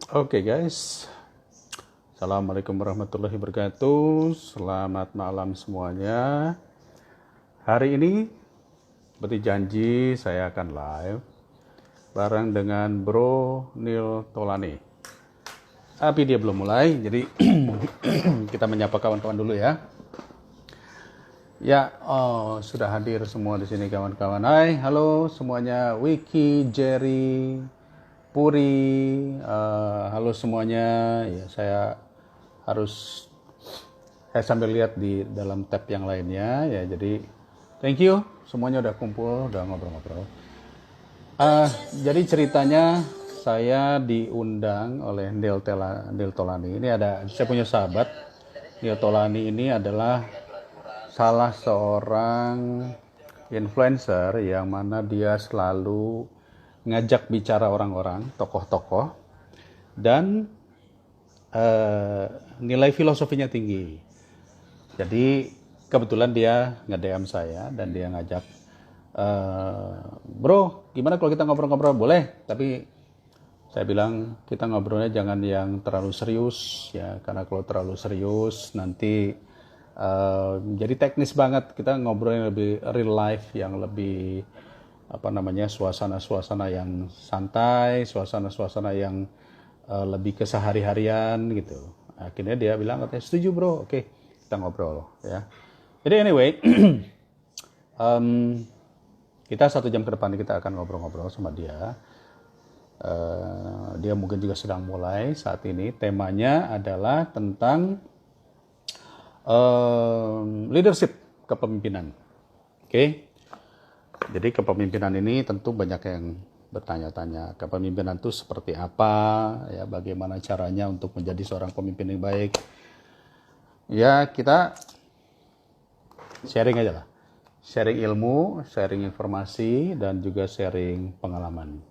Oke guys, Assalamualaikum warahmatullahi wabarakatuh. Selamat malam semuanya. Hari ini, seperti janji, saya akan live bareng dengan Bro Neil Tolani. Tapi dia belum mulai, jadi kita menyapa kawan-kawan dulu ya. Ya, sudah hadir semua di sini kawan-kawan. Hai, halo semuanya. Wiki, Jerry, Puri, halo semuanya. Ya, saya sambil lihat di dalam tab yang lainnya ya. Jadi thank you semuanya udah kumpul, udah ngobrol-ngobrol. Jadi ceritanya saya diundang oleh Neil Tolani. Ini saya punya sahabat. Neil Tolani ini adalah salah seorang influencer yang mana dia selalu ngajak bicara orang-orang, tokoh-tokoh, dan nilai filosofinya tinggi. Jadi kebetulan dia nge-DM saya dan dia ngajak, bro, gimana kalau kita ngobrol-ngobrol? Boleh, tapi saya bilang kita ngobrolnya jangan yang terlalu serius ya, karena kalau terlalu serius nanti jadi teknis banget. Kita ngobrolnya lebih real life, yang lebih suasana-suasana yang santai, suasana-suasana yang lebih kesehari-harian gitu. Akhirnya dia bilang katanya setuju bro, oke kita ngobrol ya. Jadi anyway, kita 1 jam ke depan kita akan ngobrol-ngobrol sama dia. Dia mungkin juga sedang mulai saat ini. Temanya adalah tentang leadership, kepemimpinan. Oke. Jadi kepemimpinan ini tentu banyak yang bertanya-tanya, kepemimpinan itu seperti apa ya, bagaimana caranya untuk menjadi seorang pemimpin yang baik. Ya, kita sharing aja lah. Sharing ilmu, sharing informasi, dan juga sharing pengalaman.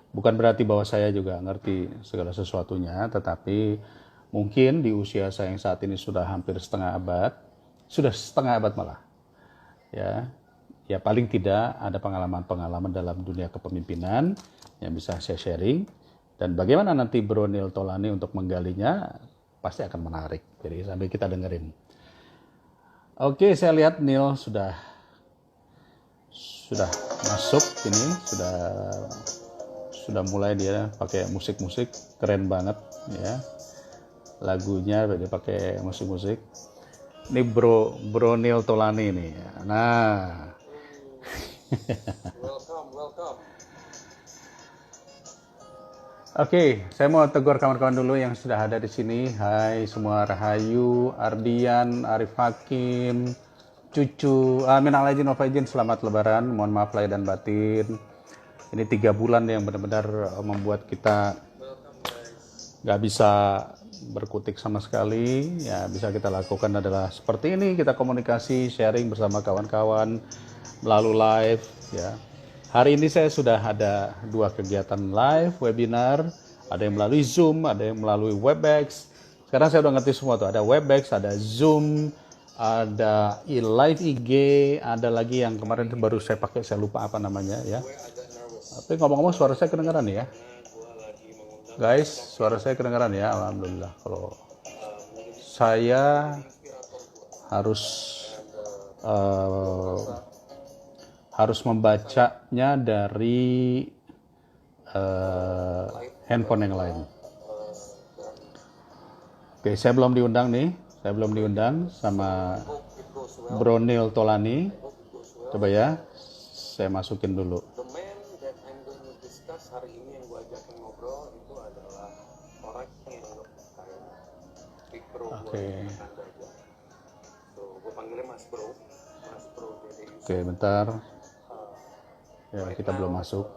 Bukan berarti bahwa saya juga ngerti segala sesuatunya, tetapi mungkin di usia saya yang saat ini sudah hampir setengah abad malah. Ya paling tidak ada pengalaman-pengalaman dalam dunia kepemimpinan yang bisa saya sharing, dan bagaimana nanti Bro Neil Tolani untuk menggalinya pasti akan menarik. Jadi sambil kita dengerin. Oke, saya lihat Neil sudah masuk ini, sudah mulai dia pakai musik-musik keren banget ya. Lagunya dia pakai musik-musik. Ini Bro Neil Tolani nih. Nah, welcome. Oke, saya mau tegur kawan-kawan dulu yang sudah ada di sini. Hai semua, Rahayu, Ardian, Arif Hakim, Cucu, minal aidin wal faizin, selamat lebaran. Mohon maaf lahir dan batin. Ini 3 bulan yang benar-benar membuat kita nggak bisa berkutik sama sekali. Ya, bisa kita lakukan adalah seperti ini, kita komunikasi, sharing bersama kawan-kawan melalui live ya. Hari ini saya sudah ada 2 kegiatan live webinar, ada yang melalui Zoom, ada yang melalui Webex. Sekarang saya udah ngerti semua tuh, ada Webex, ada Zoom, ada live IG, ada lagi yang kemarin baru saya pakai, saya lupa apa namanya ya. Tapi ngomong-ngomong suara saya kedengaran ya? Guys, suara saya kedengaran ya? Alhamdulillah. Kalau saya harus membacanya dari handphone yang lain. Oke, saya belum diundang nih. Saya belum diundang sama Bro Neil Tolani. Coba ya, saya masukin dulu. Hari ini yang gue ajakin ngobrol itu adalah orang yang Big Bro. Oke. Gue panggilnya Mas Bro. Oke, bentar. Ya, kita belum masuk.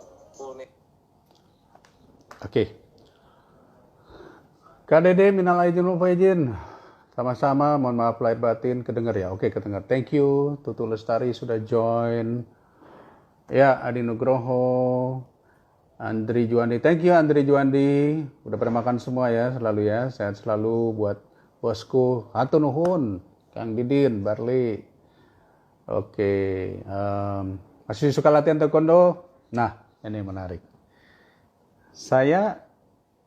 Oke. Kak Dede, minal aidin wal faizin. Sama-sama, mohon maaf lahir batin. Kedengar ya? Oke, kedengar. Thank you. Tutu Lestari sudah join. Ya, Adi Nugroho, Andri Juandi. Thank you Andri Juandi. Udah pada makan semua ya, selalu ya. Sehat selalu buat bosku. Hatur nuhun. Kang Didin, Barli. Oke. Masih suka latihan taekwondo? Nah, ini menarik. Saya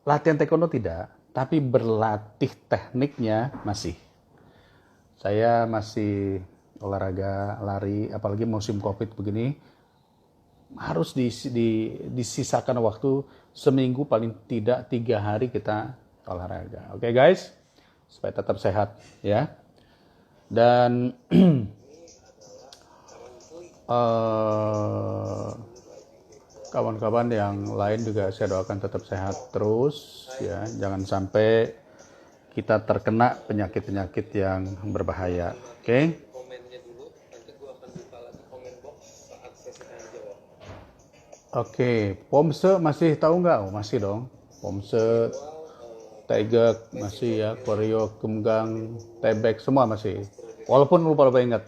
latihan taekwondo tidak, tapi berlatih tekniknya masih. Saya masih olahraga, lari, apalagi musim COVID begini, harus disisakan waktu seminggu paling tidak 3 hari kita olahraga. Oke guys, supaya tetap sehat ya. Dan kawan-kawan yang lain juga saya doakan tetap sehat terus ya, jangan sampai kita terkena penyakit-penyakit yang berbahaya. Oke? Komennya dulu, nanti gue akan buka lagi komen box saat sesi tanya jawab. Oke, Pomse masih tahu nggak? Oh, masih dong. Pomse, Tegak masih ya, Koryo, Kemgang, Tebek semua masih. Walaupun lupa ingat.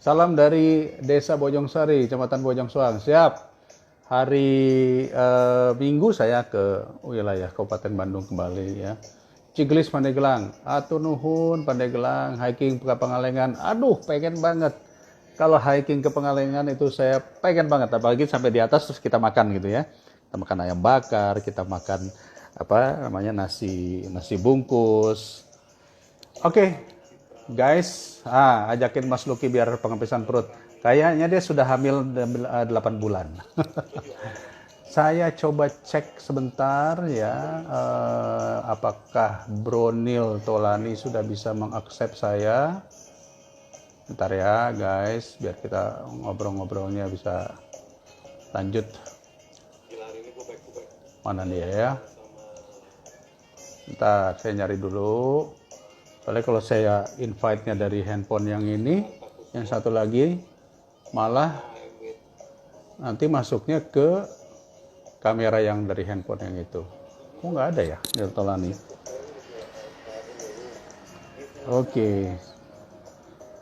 Salam dari Desa Bojongsari, Kecamatan Bojongsoang. Siap. Hari Minggu saya ke wilayah Kabupaten Bandung kembali ya. Ciglis Pandeglang, Atur Nuhun Pandeglang, hiking ke Pangalengan. Aduh, pengen banget. Kalau hiking ke Pangalengan itu saya pengen banget, apalagi sampai di atas terus kita makan gitu ya. Kita makan ayam bakar, kita makan apa namanya nasi nasi bungkus. Oke, guys, ajakin Mas Lucky biar pengepisan perut. Kayaknya dia sudah hamil 8 bulan. Saya coba cek sebentar ya, apakah Bro Nil Tolani sudah bisa mengakses saya. Bentar ya guys, biar kita ngobrol-ngobrolnya bisa lanjut. Mana dia ya? Bentar, saya nyari dulu. Soalnya kalau saya invite-nya dari handphone yang ini, yang satu lagi malah nanti masuknya ke kamera yang dari handphone yang itu. Kok nggak ada ya, Nil Tolani? Oke.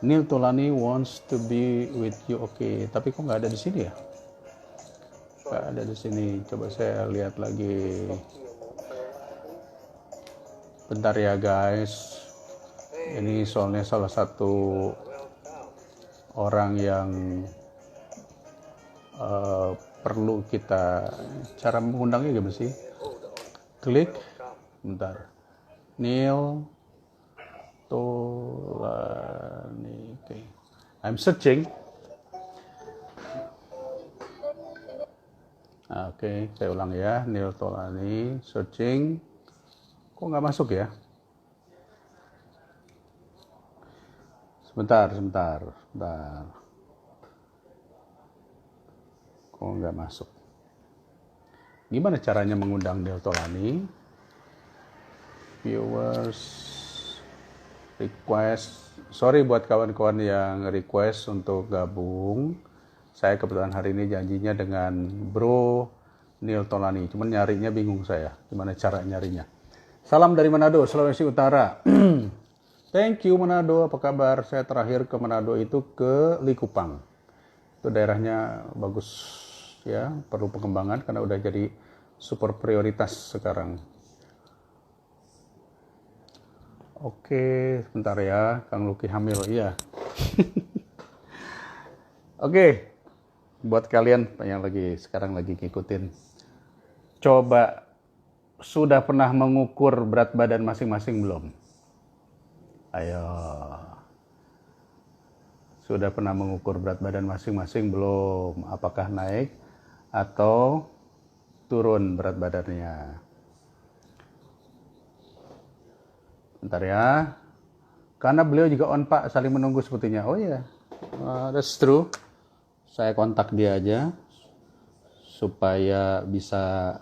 Nil Tolani wants to be with you. Oke, tapi kok nggak ada di sini ya? Nggak ada di sini. Coba saya lihat lagi. Bentar ya guys. Ini soalnya salah satu orang yang perlu kita, cara mengundangnya gimana sih? Klik, bentar. Nil Tolani. Okay. I'm searching. Oke, saya ulang ya. Nil Tolani, searching. Kok nggak masuk ya? Sebentar. Kok nggak masuk? Gimana caranya mengundang Nil Tolani? Viewers request. Sorry buat kawan-kawan yang request untuk gabung. Saya kebetulan hari ini janjinya dengan Bro Nil Tolani. Cuman nyarinya bingung saya. Gimana cara nyarinya? Salam dari Manado, Sulawesi Utara. Thank you Manado, apa kabar? Saya terakhir ke Manado itu ke Likupang. Itu daerahnya bagus ya, perlu pengembangan karena udah jadi super prioritas sekarang. Oke, sebentar ya, Kang Luki hamil, iya. Oke, buat kalian yang sekarang lagi ngikutin, coba sudah pernah mengukur berat badan masing-masing belum? Ayo. Sudah pernah mengukur berat badan masing-masing belum? Apakah naik atau turun berat badannya? Bentar ya. Karena beliau juga on Pak, saling menunggu sepertinya. Oh iya, that's true. Saya kontak dia aja supaya bisa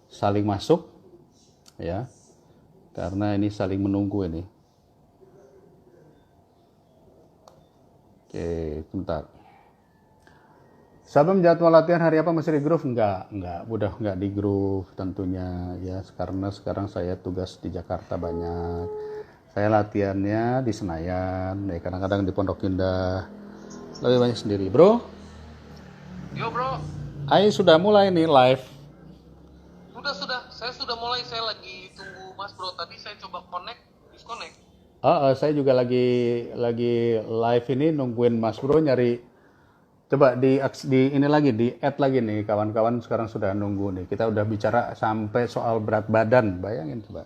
saling masuk ya. Karena ini saling menunggu ini. Oke, bentar. Sabam jadwal latihan hari apa masih di groove? Enggak, udah enggak di groove tentunya ya, karena sekarang saya tugas di Jakarta banyak. Saya latihannya di Senayan, ya kadang-kadang di Pondok Indah. Lebih banyak sendiri, bro. Yo bro. Ayo sudah mulai nih live. Sudah. Saya sudah mulai. Saya lagi tunggu Mas Bro. Tadi saya coba disconnect. Saya juga lagi live ini nungguin Mas Bro nyari Coba di ini lagi, di add lagi nih, kawan-kawan sekarang sudah nunggu nih. Kita udah bicara sampai soal berat badan, bayangin coba.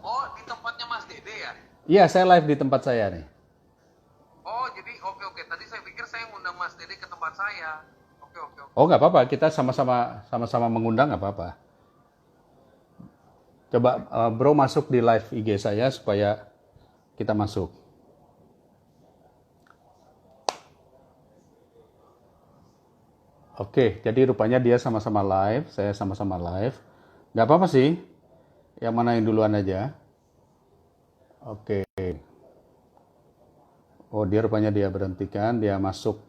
Oh, di tempatnya Mas Dede ya? Iya, saya live di tempat saya nih. Oh, jadi oke. Tadi saya pikir saya ngundang Mas Dede ke tempat saya. Oke. Oh, nggak apa-apa, kita sama-sama mengundang nggak apa-apa. Coba bro masuk di live IG saya supaya kita masuk. Oke, jadi rupanya dia sama-sama live, saya sama-sama live. Nggak apa-apa sih, yang mana yang duluan aja. Oke. Oh, dia rupanya dia berhentikan, dia masuk.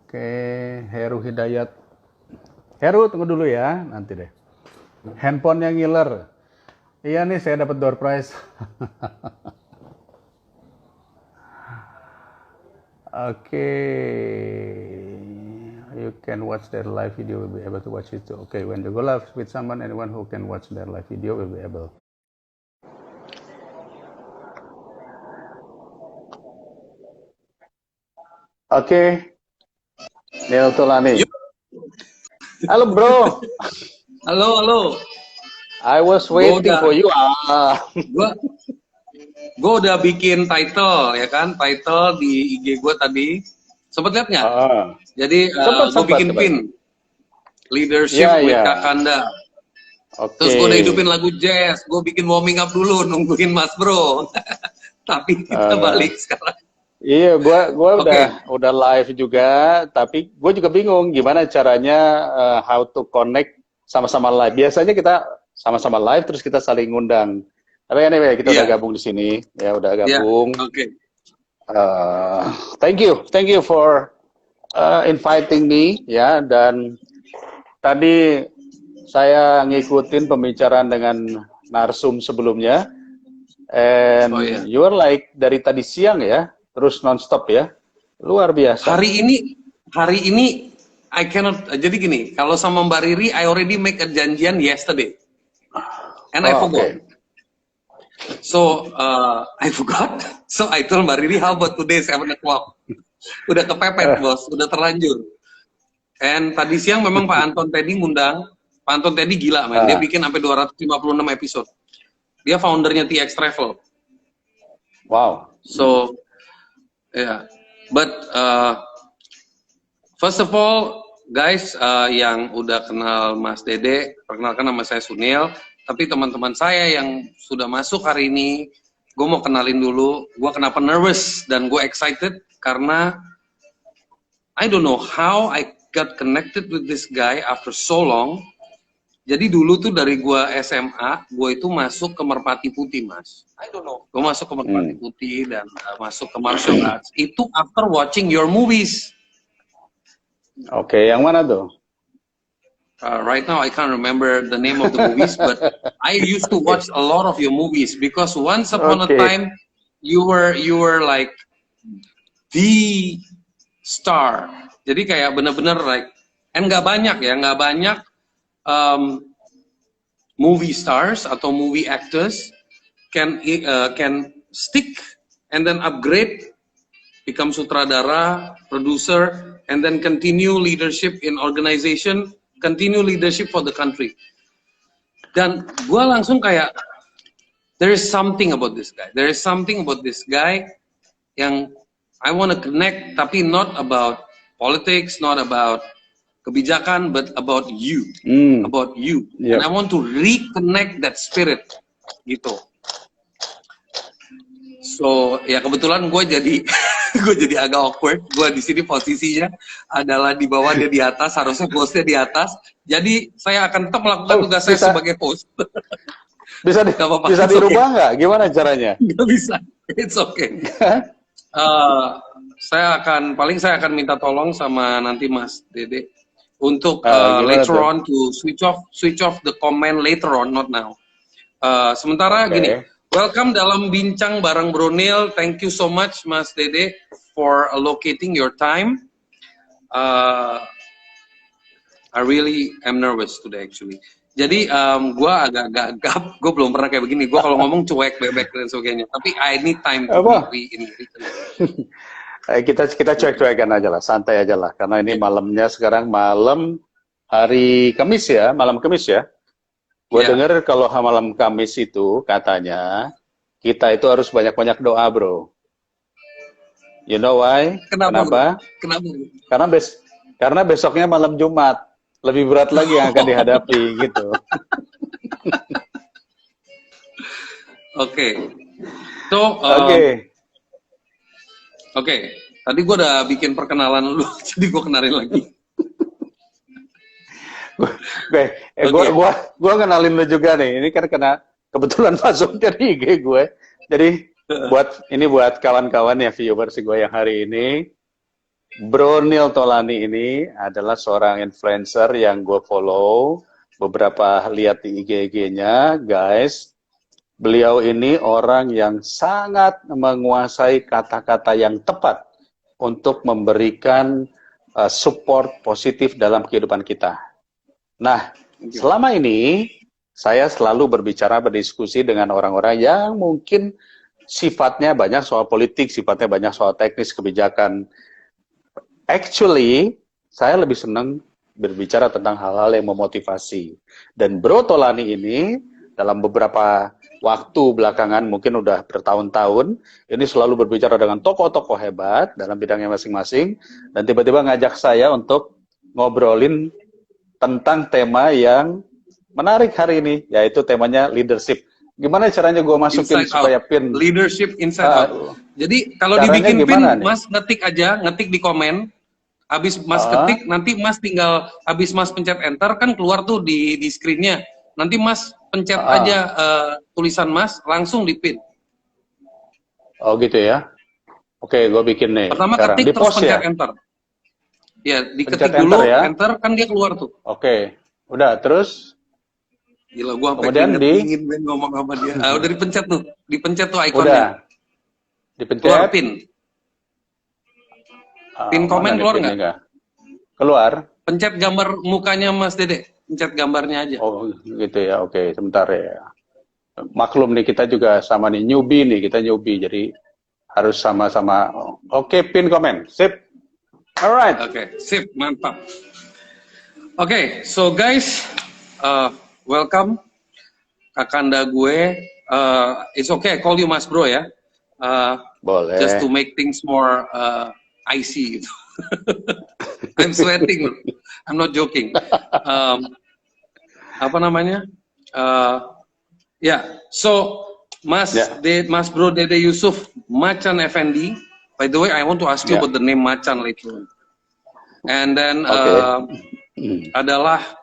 Oke, Heru Hidayat. Heru, tunggu dulu ya, nanti deh. Handphonenya ngiler. Iya nih, saya dapat door prize. Oke. You can watch their live video, will be able to watch it too. Okay, when you go live with someone, anyone who can watch their live video will be able. Oke, Neil Tulani. Halo bro. Halo. I was waiting for you. Gue udah bikin title ya kan, title di IG gue tadi. Sempet lihat nggak? Jadi gue bikin pin leadership with Kakanda. Terus gue udah hidupin lagu jazz. Gue bikin warming up dulu, nungguin Mas Bro. Tapi kita balik sekarang. Iya, gua udah live juga, tapi gue juga bingung gimana caranya how to connect sama-sama live. Biasanya kita sama-sama live terus kita saling ngundang. Tapi anyway, kita udah gabung di sini, ya udah gabung. Oke. Thank you for inviting me, ya. Dan tadi saya ngikutin pembicaraan dengan narsum sebelumnya, and you are like dari tadi siang ya, terus nonstop ya, luar biasa. Hari ini I cannot. Jadi gini, kalau sama Mbak Riri, I already make a janjian yesterday, and I forgot. Okay. So I forgot. So I told Mbak Riri, how about today 7 o'clock? Udah kepepet bos, udah terlanjur. And tadi siang memang Pak Anton Teddy ngundang. Pak Anton Teddy gila man, dia bikin sampai 256 episode. Dia foundernya TX Travel. Wow. So yeah, but first of all, guys, yang udah kenal Mas Dede, perkenalkan nama saya Sunil. Tapi teman-teman saya yang sudah masuk hari ini, gue mau kenalin dulu. Gue kenapa nervous dan gue excited karena I don't know how I got connected with this guy after so long. Jadi dulu tuh dari gue SMA, gue itu masuk ke Merpati Putih, Mas. I don't know. Gue masuk ke Merpati Putih dan masuk ke martial arts. Itu after watching your movies. Oke, yang mana tuh? Right now I can't remember the name of the movies, but I used to watch a lot of your movies because once upon a time you were like the star. Jadi kayak bener-bener like, and nggak banyak movie stars atau movie actors can stick and then upgrade, become sutradara, producer, and then continue leadership in organization. Continue leadership for the country. Dan gue langsung kayak, there is something about this guy. There is something about this guy yang I want to connect, tapi not about politics, not about kebijakan, but about you. About you. Yep. And I want to reconnect that spirit. Gitu. So, ya kebetulan gue jadi agak awkward. Gue di sini posisinya adalah di bawah, dia di atas, harusnya hostnya di atas. Jadi saya akan tetap melakukan tugas saya sebagai host. Bisa dirubah nggak? Gimana caranya? Nggak bisa. It's okay. Saya akan minta tolong sama nanti Mas Dede untuk later on to switch off the comment later on, not now. Sementara gini. Welcome dalam Bincang bareng Bro Neil. Thank you so much, Mas Dede, for allocating your time. I really am nervous today, actually. Jadi, gue agak gagap. Gue belum pernah kayak begini. Gue kalau ngomong cuek, bebek, dan sebagainya. Tapi I need time to be in. Kita cuek-cuekan aja lah, santai aja lah. Karena ini malamnya sekarang malam hari Kamis ya, malam Kamis ya. Gue Ya. denger kalau malam Kamis itu katanya kita itu harus banyak-banyak doa, bro. You know why? Kenapa, bro? Kenapa? Kenapa? Karena karena besoknya malam Jumat. Lebih berat lagi yang akan dihadapi gitu. Oke. So, Oke. oke. Tadi gue udah bikin perkenalan lu, jadi gue kenalin lagi. Gue kenalin lu juga nih. Ini kan karena kebetulan masuk dari IG gue. Jadi buat kawan-kawan ya viewers gue yang hari ini, Bro Neil Tolani ini adalah seorang influencer yang gue follow, beberapa lihat di IG-nya, guys. Beliau ini orang yang sangat menguasai kata-kata yang tepat untuk memberikan support positif dalam kehidupan kita. Nah, selama ini saya selalu berdiskusi dengan orang-orang yang mungkin sifatnya banyak soal politik, sifatnya banyak soal teknis kebijakan. Actually, saya lebih senang berbicara tentang hal-hal yang memotivasi. Dan Bro Tolani ini dalam beberapa waktu belakangan, mungkin udah bertahun-tahun, ini selalu berbicara dengan tokoh-tokoh hebat dalam bidangnya masing-masing, dan tiba-tiba ngajak saya untuk ngobrolin tentang tema yang menarik hari ini, yaitu temanya leadership. Gimana caranya gue masukin supaya pin? Leadership inside out. Jadi kalau dibikin pin, Mas ngetik di komen, habis Mas ketik, nanti Mas tinggal, habis Mas pencet enter, kan keluar tuh di screen-nya. Nanti Mas pencet aja tulisan Mas, langsung di pin. Oh gitu ya? Oke, gue bikin nih. Pertama sekarang. ketik, terus pencet enter. Ya, diketik dulu, enter, kan dia keluar tuh. Oke, udah, terus? Gila, gua sampai ingin ngomong sama dia. Udah dipencet tuh ikonnya. Udah, dipencet. Keluar pin. Pin komen keluar nggak? Keluar. Pencet gambar mukanya Mas Dede. Pencet gambarnya aja. Oh gitu ya, oke, sebentar ya. Maklum nih, kita juga sama nih, newbie nih, kita newbie, jadi harus sama-sama. Oke, pin komen, sip. Alright. Oke, sip, mantap. Oke, so guys, welcome. Kakanda gue, it's okay, I call you Mas Bro ya. Boleh. Just to make things more icy gitu. I'm sweating, I'm not joking. Apa namanya? So Mas Bro Dede Yusuf Macan Effendi. By the way, I want to ask you about the name Macan later. And then adalah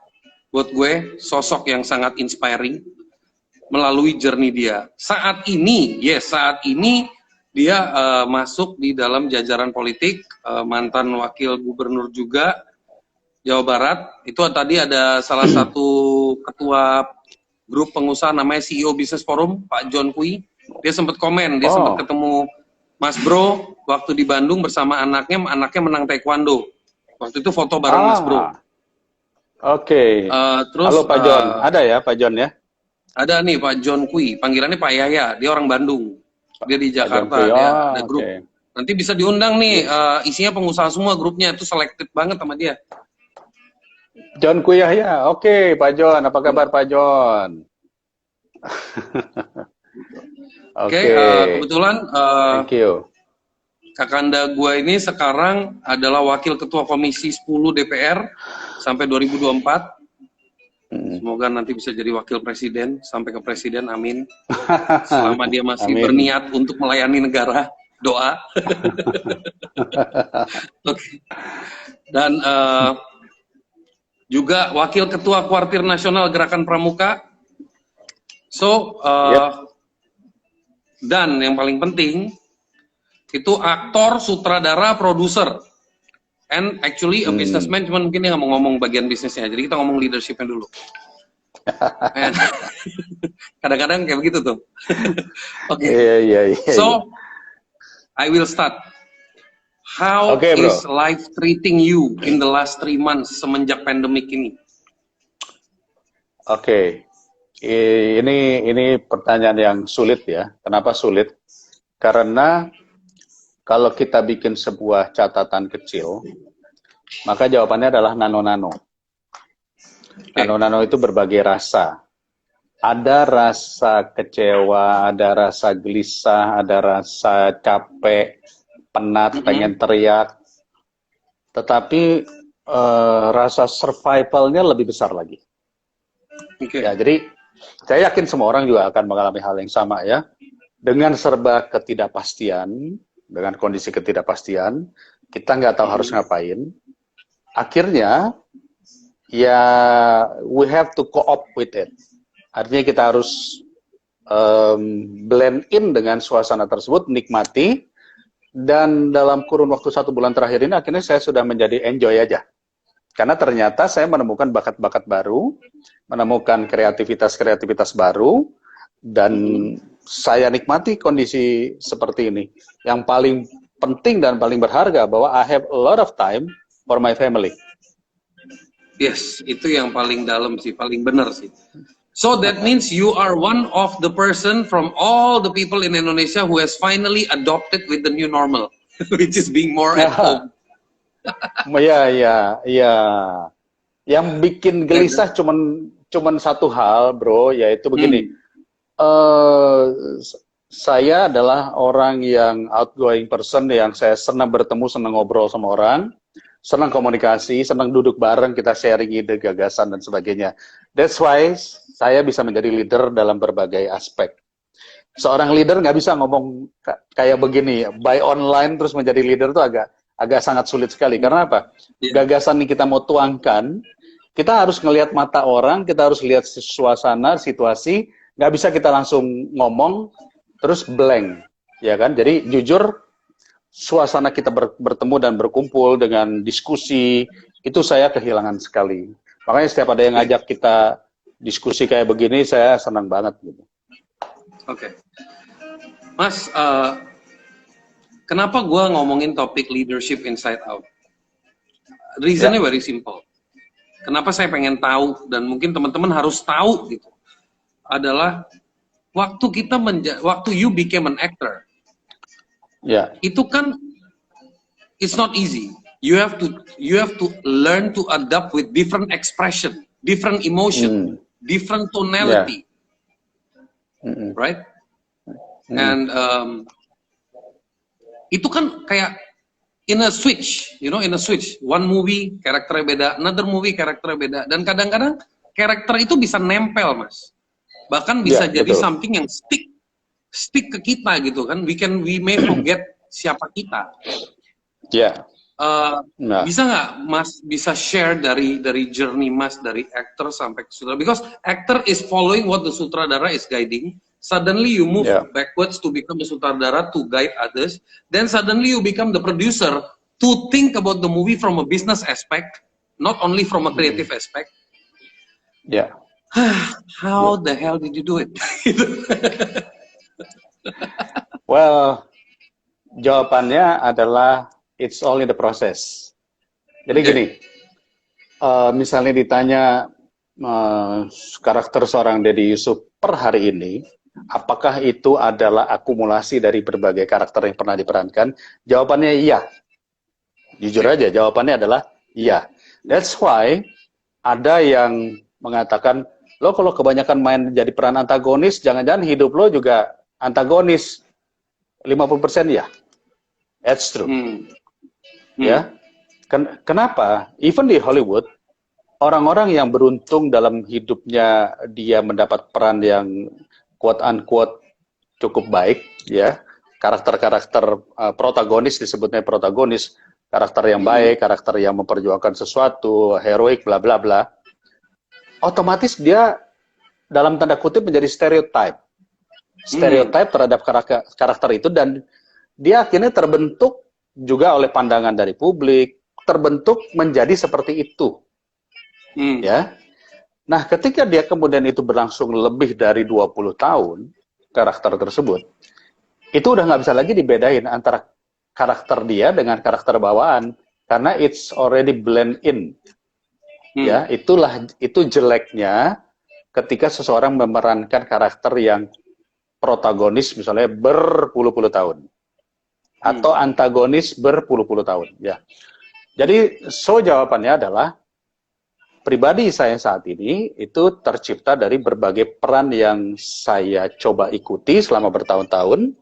buat gue sosok yang sangat inspiring melalui journey dia. Saat ini dia masuk di dalam jajaran politik, mantan wakil gubernur juga Jawa Barat. Itu tadi ada salah satu ketua grup pengusaha namanya CEO Business Forum, Pak John Kui. Dia sempat komen, dia sempat ketemu Mas Bro waktu di Bandung bersama anaknya menang taekwondo. Waktu itu foto bareng Mas Bro. Oke. Terus halo Pak John, ada ya Pak John ya? Ada nih Pak John Kui, panggilannya Pak Yaya, dia orang Bandung. Dia di Jakarta, dia ada grup. Nanti bisa diundang nih, isinya pengusaha semua grupnya, itu selected banget sama dia. John Kui Yahya, oke Pak John, apa kabar Pak John? Oke, kebetulan thank you. Kakanda gue ini sekarang adalah Wakil Ketua Komisi 10 DPR sampai 2024. Semoga nanti bisa jadi Wakil Presiden sampai ke Presiden, amin. Selama dia masih berniat untuk melayani negara, doa. Oke. Dan juga Wakil Ketua Kuartir Nasional Gerakan Pramuka. So, dan yang paling penting, itu aktor, sutradara, produser, and actually a businessman, cuman mungkin dia nggak mau ngomong bagian bisnisnya, jadi kita ngomong leadershipnya dulu. Kadang-kadang kayak begitu tuh. Oke. So, I will start. How is life treating you in the last 3 months semenjak pandemik ini? Ini pertanyaan yang sulit ya. Kenapa sulit? Karena kalau kita bikin sebuah catatan kecil, maka jawabannya adalah nano-nano. Nano-nano itu berbagai rasa. Ada rasa kecewa, ada rasa gelisah, ada rasa capek, penat, pengen teriak. Tetapi rasa survivalnya lebih besar lagi. Ya, jadi saya yakin semua orang juga akan mengalami hal yang sama ya. Dengan serba ketidakpastian, dengan kondisi ketidakpastian, kita nggak tahu harus ngapain. Akhirnya, ya we have to co-op with it. Artinya kita harus blend in dengan suasana tersebut, nikmati, dan dalam kurun waktu 1 bulan terakhir ini akhirnya saya sudah menjadi enjoy aja. Karena ternyata saya menemukan bakat-bakat baru, menemukan kreativitas-kreativitas baru, dan saya nikmati kondisi seperti ini. Yang paling penting dan paling berharga bahwa I have a lot of time for my family. Yes, itu yang paling dalam sih, paling benar sih. So that means you are one of the person from all the people in Indonesia who has finally adopted with the new normal, which is being more at home. Ya. Yang bikin gelisah cuman satu hal, bro, yaitu begini. Saya adalah orang yang outgoing person, yang saya senang bertemu, senang ngobrol sama orang, senang komunikasi, senang duduk bareng, kita sharing ide, gagasan, dan sebagainya. That's why saya bisa menjadi leader dalam berbagai aspek. Seorang leader nggak bisa ngomong kayak begini, by online terus menjadi leader itu agak sangat sulit sekali. Karena apa? Gagasan yang kita mau tuangkan, kita harus ngelihat mata orang, kita harus lihat suasana, situasi, nggak bisa kita langsung ngomong, terus blank. Ya kan? Jadi jujur, suasana kita bertemu dan berkumpul dengan diskusi, itu saya kehilangan sekali. Makanya setiap ada yang ngajak kita diskusi kayak begini, saya senang banget gitu. Oke. Mas, kenapa gue ngomongin topik leadership inside out? Reasonnya very simple. Kenapa saya pengen tahu, dan mungkin teman-teman harus tahu gitu, adalah waktu you became an actor, itu kan it's not easy. You have to learn to adapt with different expression, different emotion, different tonality, right? And itu kan kayak in a switch, in a switch. One movie karakternya beda, another movie karakternya beda, dan kadang-kadang karakter itu bisa nempel, Mas. Bahkan bisa jadi betul. Something yang stick ke kita gitu kan. We may forget siapa kita. Bisa nggak Mas bisa share dari journey Mas dari actor sampai ke sutradara? Because actor is following what the sutradara is guiding. Suddenly you move backwards to become the sutradara to guide others. Then suddenly you become the producer to think about the movie from a business aspect, not only from a creative aspect. How the hell did you do it? Well, jawabannya adalah it's only the process. Jadi gini, misalnya ditanya karakter seorang Deddy Yusuf per hari ini, apakah itu adalah akumulasi dari berbagai karakter yang pernah diperankan? Jawabannya iya. Jujur aja, jawabannya adalah iya. That's why ada yang mengatakan, lo kalau kebanyakan main jadi peran antagonis, jangan-jangan hidup lo juga antagonis. 50% ya. That's true. Ya. Kenapa? Even di Hollywood, orang-orang yang beruntung dalam hidupnya dia mendapat peran yang quote unquote cukup baik, ya. Karakter-karakter protagonis, disebutnya protagonis, karakter yang baik, karakter yang memperjuangkan sesuatu, heroik, bla bla bla. Otomatis dia dalam tanda kutip menjadi stereotype terhadap karakter itu, dan dia akhirnya terbentuk juga oleh pandangan dari publik, terbentuk menjadi seperti itu. Ya. Nah, ketika dia kemudian itu berlangsung lebih dari 20 tahun, karakter tersebut, itu udah nggak bisa lagi dibedain antara karakter dia dengan karakter bawaan, karena it's already blend in. Ya, itu jeleknya ketika seseorang memerankan karakter yang protagonis misalnya berpuluh-puluh tahun. atau antagonis berpuluh-puluh tahun. Ya. Jadi, jawabannya adalah pribadi saya saat ini itu tercipta dari berbagai peran yang saya coba ikuti selama bertahun-tahun,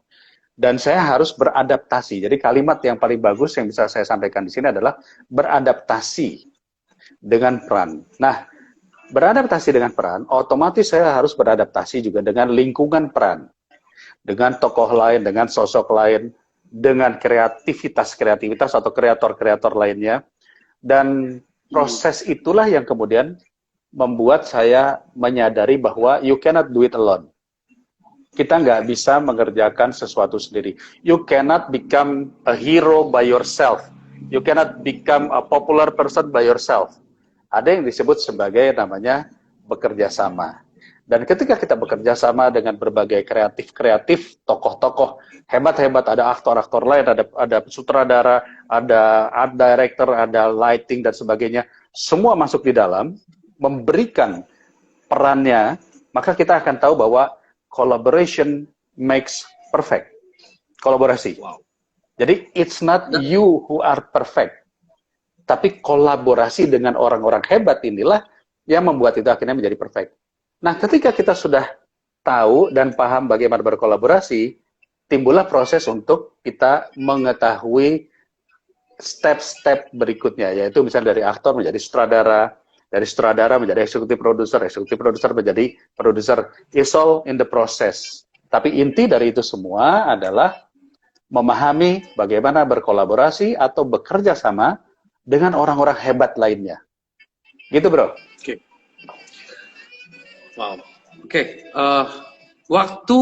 dan saya harus beradaptasi. Jadi kalimat yang paling bagus yang bisa saya sampaikan di sini adalah beradaptasi dengan peran. Nah, beradaptasi dengan peran, otomatis saya harus beradaptasi juga dengan lingkungan peran, dengan tokoh lain, dengan sosok lain, dengan kreativitas atau kreator-kreator lainnya, dan proses itulah yang kemudian membuat saya menyadari bahwa you cannot do it alone. Kita nggak bisa mengerjakan sesuatu sendiri. You cannot become a hero by yourself. You cannot become a popular person by yourself. Ada yang disebut sebagai namanya bekerja sama. Dan ketika kita bekerja sama dengan berbagai kreatif, tokoh-tokoh hebat-hebat, ada aktor-aktor lain, ada sutradara, ada art director, ada lighting, dan sebagainya. Semua masuk di dalam, memberikan perannya, maka kita akan tahu bahwa collaboration makes perfect. Kolaborasi. Wow. Jadi, it's not you who are perfect. Tapi kolaborasi dengan orang-orang hebat inilah yang membuat itu akhirnya menjadi perfect. Nah, ketika kita sudah tahu dan paham bagaimana berkolaborasi, timbullah proses untuk kita mengetahui step-step berikutnya, yaitu misalnya dari aktor menjadi sutradara, dari sutradara menjadi eksekutif produser menjadi produser. It's all in the process. Tapi inti dari itu semua adalah memahami bagaimana berkolaborasi atau bekerja sama dengan orang-orang hebat lainnya. Gitu, bro. Oke. Wow. Oke. Waktu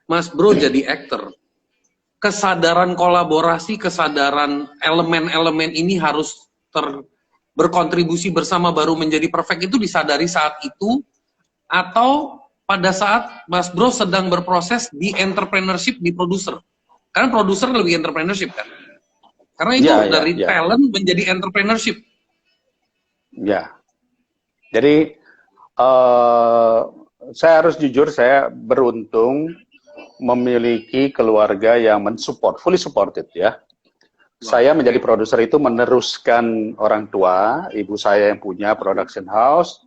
Mas Bro jadi aktor, kesadaran kolaborasi, kesadaran elemen-elemen ini harus berkontribusi bersama baru menjadi perfect itu disadari saat itu, atau pada saat Mas Bro sedang berproses di entrepreneurship di produser? Karena produser lebih entrepreneurship kan? Karena itu dari talent menjadi entrepreneurship. Ya. Jadi saya harus jujur, saya beruntung memiliki keluarga yang mensupport, fully supported ya. Saya menjadi produser itu meneruskan orang tua, ibu saya yang punya production house,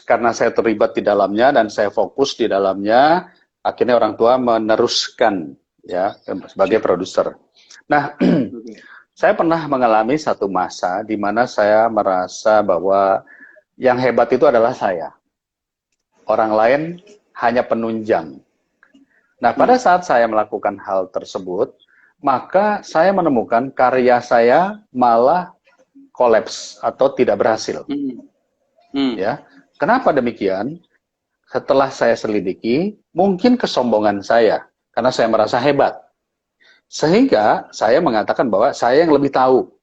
karena saya terlibat di dalamnya dan saya fokus di dalamnya, akhirnya orang tua meneruskan ya sebagai produser. Nah, saya pernah mengalami satu masa di mana saya merasa bahwa yang hebat itu adalah saya. Orang lain hanya penunjang. Nah, pada saat saya melakukan hal tersebut, maka saya menemukan karya saya malah kolaps atau tidak berhasil. Ya, kenapa demikian? Setelah saya selidiki, mungkin kesombongan saya, karena saya merasa hebat. Sehingga saya mengatakan bahwa saya yang lebih tahu.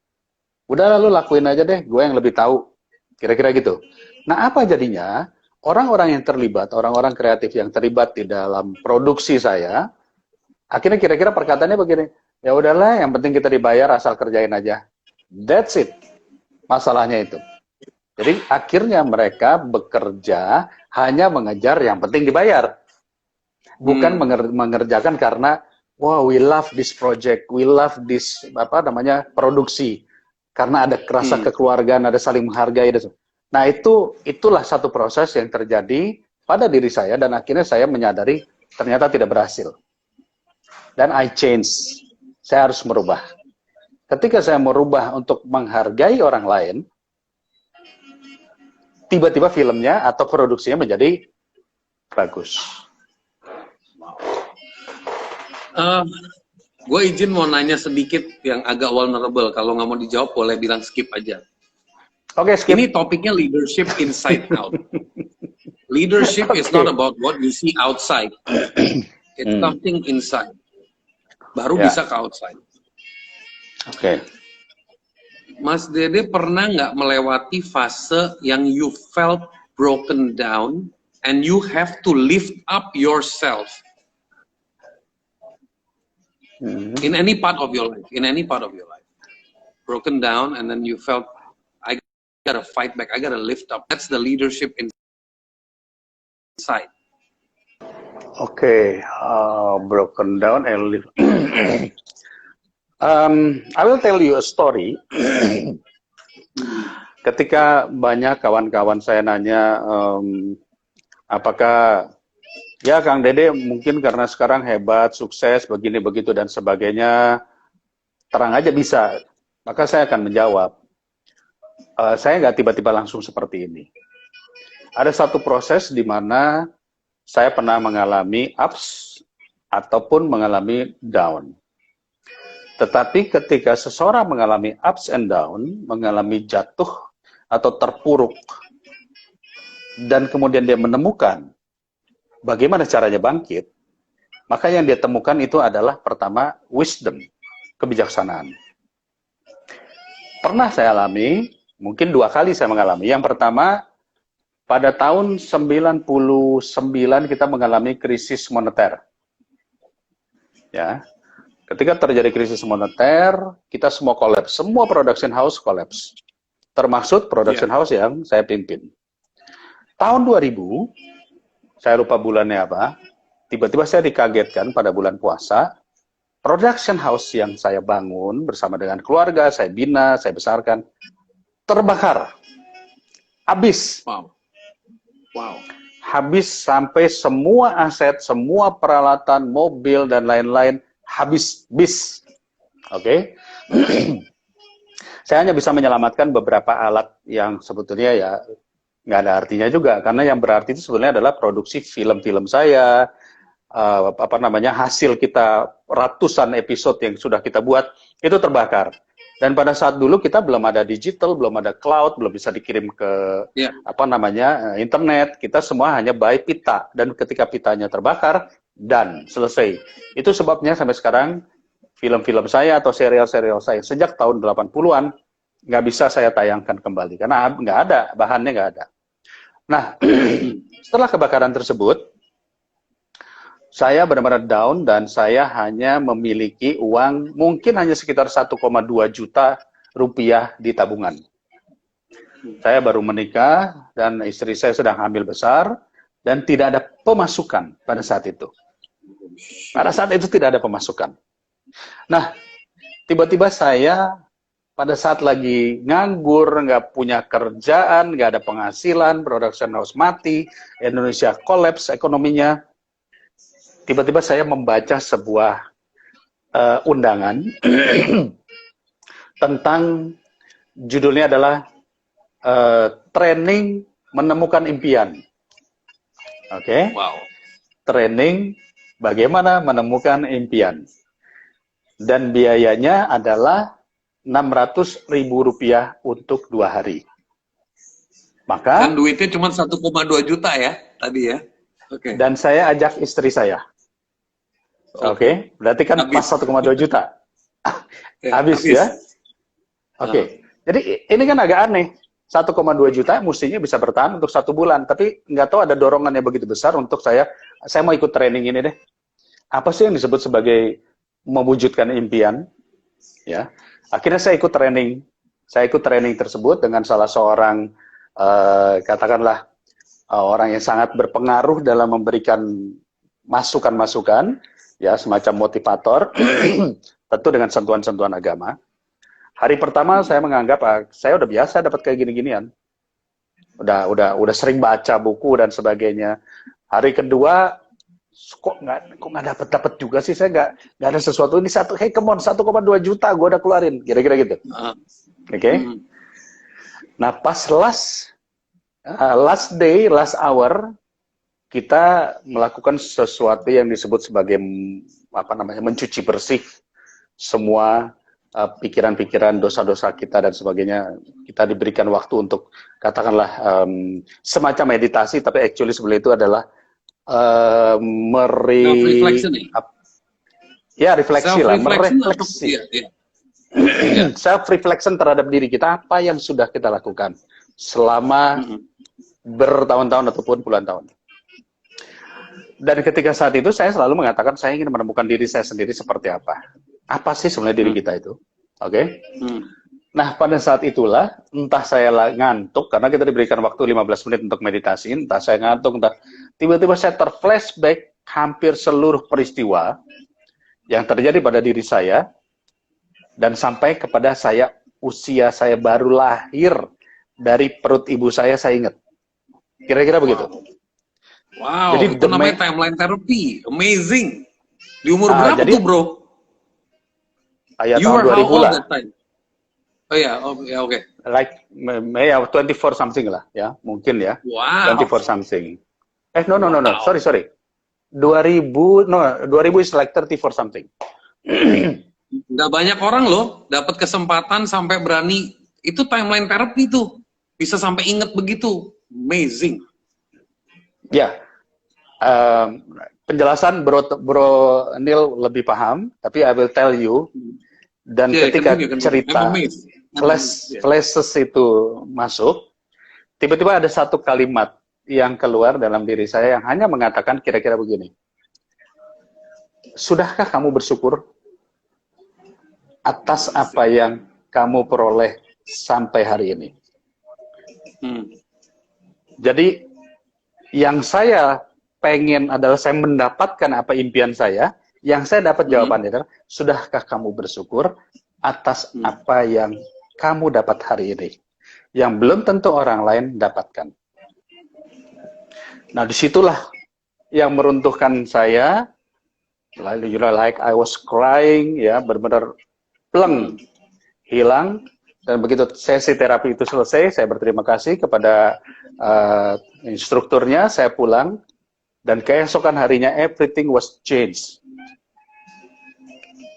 Udah lalu lakuin aja deh, gue yang lebih tahu. Kira-kira gitu. Nah, apa jadinya? Orang-orang yang terlibat, orang-orang kreatif yang terlibat di dalam produksi saya, akhirnya kira-kira perkataannya begini, ya udahlah, yang penting kita dibayar asal kerjain aja. That's it. Masalahnya itu. Jadi akhirnya mereka bekerja hanya mengejar yang penting dibayar. Bukan mengerjakan karena, wow, we love this project, we love this, produksi. Karena ada rasa kekeluargaan, ada saling menghargai. Nah, itulah satu proses yang terjadi pada diri saya, dan akhirnya saya menyadari ternyata tidak berhasil. Dan I change. Saya harus merubah. Ketika saya merubah untuk menghargai orang lain, tiba-tiba filmnya atau produksinya menjadi bagus. Gue izin mau nanya sedikit yang agak vulnerable. Kalau nggak mau dijawab, boleh bilang skip aja. Oke, skip. Ini topiknya leadership inside out. Leadership is not about what you see outside. It's something inside. Baru bisa ke outside. Oke. Mas Dede pernah nggak melewati fase yang you felt broken down and you have to lift up yourself in any part of your life, broken down, and then you felt, I gotta fight back, I gotta lift up. That's the leadership inside. Okay, broken down and live. I will tell you a story. Ketika banyak kawan-kawan saya nanya, apakah ya Kang Dede mungkin karena sekarang hebat, sukses, begini begitu dan sebagainya, terang aja bisa. Maka saya akan menjawab, saya nggak tiba-tiba langsung seperti ini. Ada satu proses di mana saya pernah mengalami ups ataupun mengalami down. Tetapi ketika seseorang mengalami ups and down, mengalami jatuh atau terpuruk, dan kemudian dia menemukan bagaimana caranya bangkit, maka yang dia temukan itu adalah pertama, wisdom, kebijaksanaan. Pernah saya alami, mungkin 2 kali saya mengalami. Yang pertama, pada tahun 99 kita mengalami krisis moneter. Ya. Ketika terjadi krisis moneter, kita semua kolaps, semua production house kolaps. Termasuk production house yang saya pimpin. Tahun 2000, saya lupa bulannya apa, tiba-tiba saya dikagetkan pada bulan puasa, production house yang saya bangun bersama dengan keluarga, saya bina, saya besarkan, terbakar. Habis. Wow. Wow. Habis sampai semua aset, semua peralatan, mobil, dan lain-lain, habis. Oke? Saya hanya bisa menyelamatkan beberapa alat yang sebetulnya ya nggak ada artinya juga, karena yang berarti itu sebenarnya adalah produksi film-film saya, hasil kita ratusan episode yang sudah kita buat itu terbakar. Dan pada saat dulu kita belum ada digital, belum ada cloud, belum bisa dikirim ke internet. Kita semua hanya by pita, dan ketika pitanya terbakar dan selesai. Itu sebabnya sampai sekarang film-film saya atau serial-serial saya sejak tahun 80-an nggak bisa saya tayangkan kembali karena nggak ada, bahannya nggak ada. Nah, setelah kebakaran tersebut, saya benar-benar down dan saya hanya memiliki uang mungkin hanya sekitar 1,2 juta rupiah di tabungan. Saya baru menikah dan istri saya sedang hamil besar dan tidak ada pemasukan pada saat itu. Pada saat itu tidak ada pemasukan. Nah, tiba-tiba saya pada saat lagi nganggur, nggak punya kerjaan, nggak ada penghasilan, production house mati, Indonesia collapse ekonominya. Tiba-tiba saya membaca sebuah undangan tentang judulnya adalah training menemukan impian. Oke? Wow. Training bagaimana menemukan impian. Dan biayanya adalah Rp600.000 untuk 2 hari. Maka Dan duitnya cuma 1,2 juta ya tadi ya. Oke. Dan saya ajak istri saya. Oke, berarti kan Habis. pas 1,2 juta. Habis ya. Oke. Jadi ini kan agak aneh. 1,2 juta mestinya bisa bertahan untuk 1 bulan, tapi nggak tahu ada dorongan yang begitu besar untuk saya mau ikut training ini deh. Apa sih yang disebut sebagai mewujudkan impian? Ya. Akhirnya saya ikut training. Saya ikut training tersebut dengan salah seorang katakanlah orang yang sangat berpengaruh dalam memberikan masukan-masukan, ya semacam motivator, tentu dengan sentuhan-sentuhan agama. Hari pertama saya menganggap saya udah biasa dapat kayak gini-ginian, udah sering baca buku dan sebagainya. Hari kedua kok nggak dapat juga sih, saya nggak ada sesuatu ini hey come on 1,2 juta gue udah keluarin, kira-kira gitu. Oke. Nah pas last day, last hour, kita melakukan sesuatu yang disebut sebagai mencuci bersih semua pikiran-pikiran, dosa-dosa kita dan sebagainya. Kita diberikan waktu untuk katakanlah semacam meditasi, tapi actually sebenarnya itu adalah refleksi lah, merefleksi. Self-reflection terhadap diri kita, apa yang sudah kita lakukan selama bertahun-tahun ataupun puluhan tahun. Dan ketika saat itu saya selalu mengatakan saya ingin menemukan diri saya sendiri seperti apa. Apa sih sebenarnya diri kita itu? Oke? Nah, pada saat itulah, entah saya ngantuk, karena kita diberikan waktu 15 menit untuk meditasi, entah saya ngantuk, entah tiba-tiba saya terflashback hampir seluruh peristiwa yang terjadi pada diri saya dan sampai kepada usia saya baru lahir dari perut ibu saya ingat. Kira-kira begitu. Wow, Jadi itu namanya timeline therapy. Amazing. Di umur berapa jadi, tuh, bro? Ya, You tahun were 2000 how old lah. that time? Oh ya, oke. Like 24 something lah, ya, mungkin ya. Wow. 24 something. No. Wow. Sorry. 2000 is like 34 something. Nggak banyak orang loh dapat kesempatan sampai berani. Itu timeline therapy tuh. Bisa sampai inget begitu. Amazing. Ya. Penjelasan Bro Neil lebih paham, tapi I will tell you. Dan ketika cerita flashes itu masuk, tiba-tiba ada satu kalimat yang keluar dalam diri saya yang hanya mengatakan kira-kira begini. Sudahkah kamu bersyukur atas apa yang kamu peroleh sampai hari ini? Jadi yang saya pengen adalah saya mendapatkan apa impian saya, yang saya dapat jawabannya adalah, sudahkah kamu bersyukur atas apa yang kamu dapat hari ini, yang belum tentu orang lain dapatkan. Nah, disitulah yang meruntuhkan saya, like I was crying, ya, benar-benar pleng, hilang. Dan begitu sesi terapi itu selesai, saya berterima kasih kepada instrukturnya, saya pulang, dan keesokan harinya everything was changed.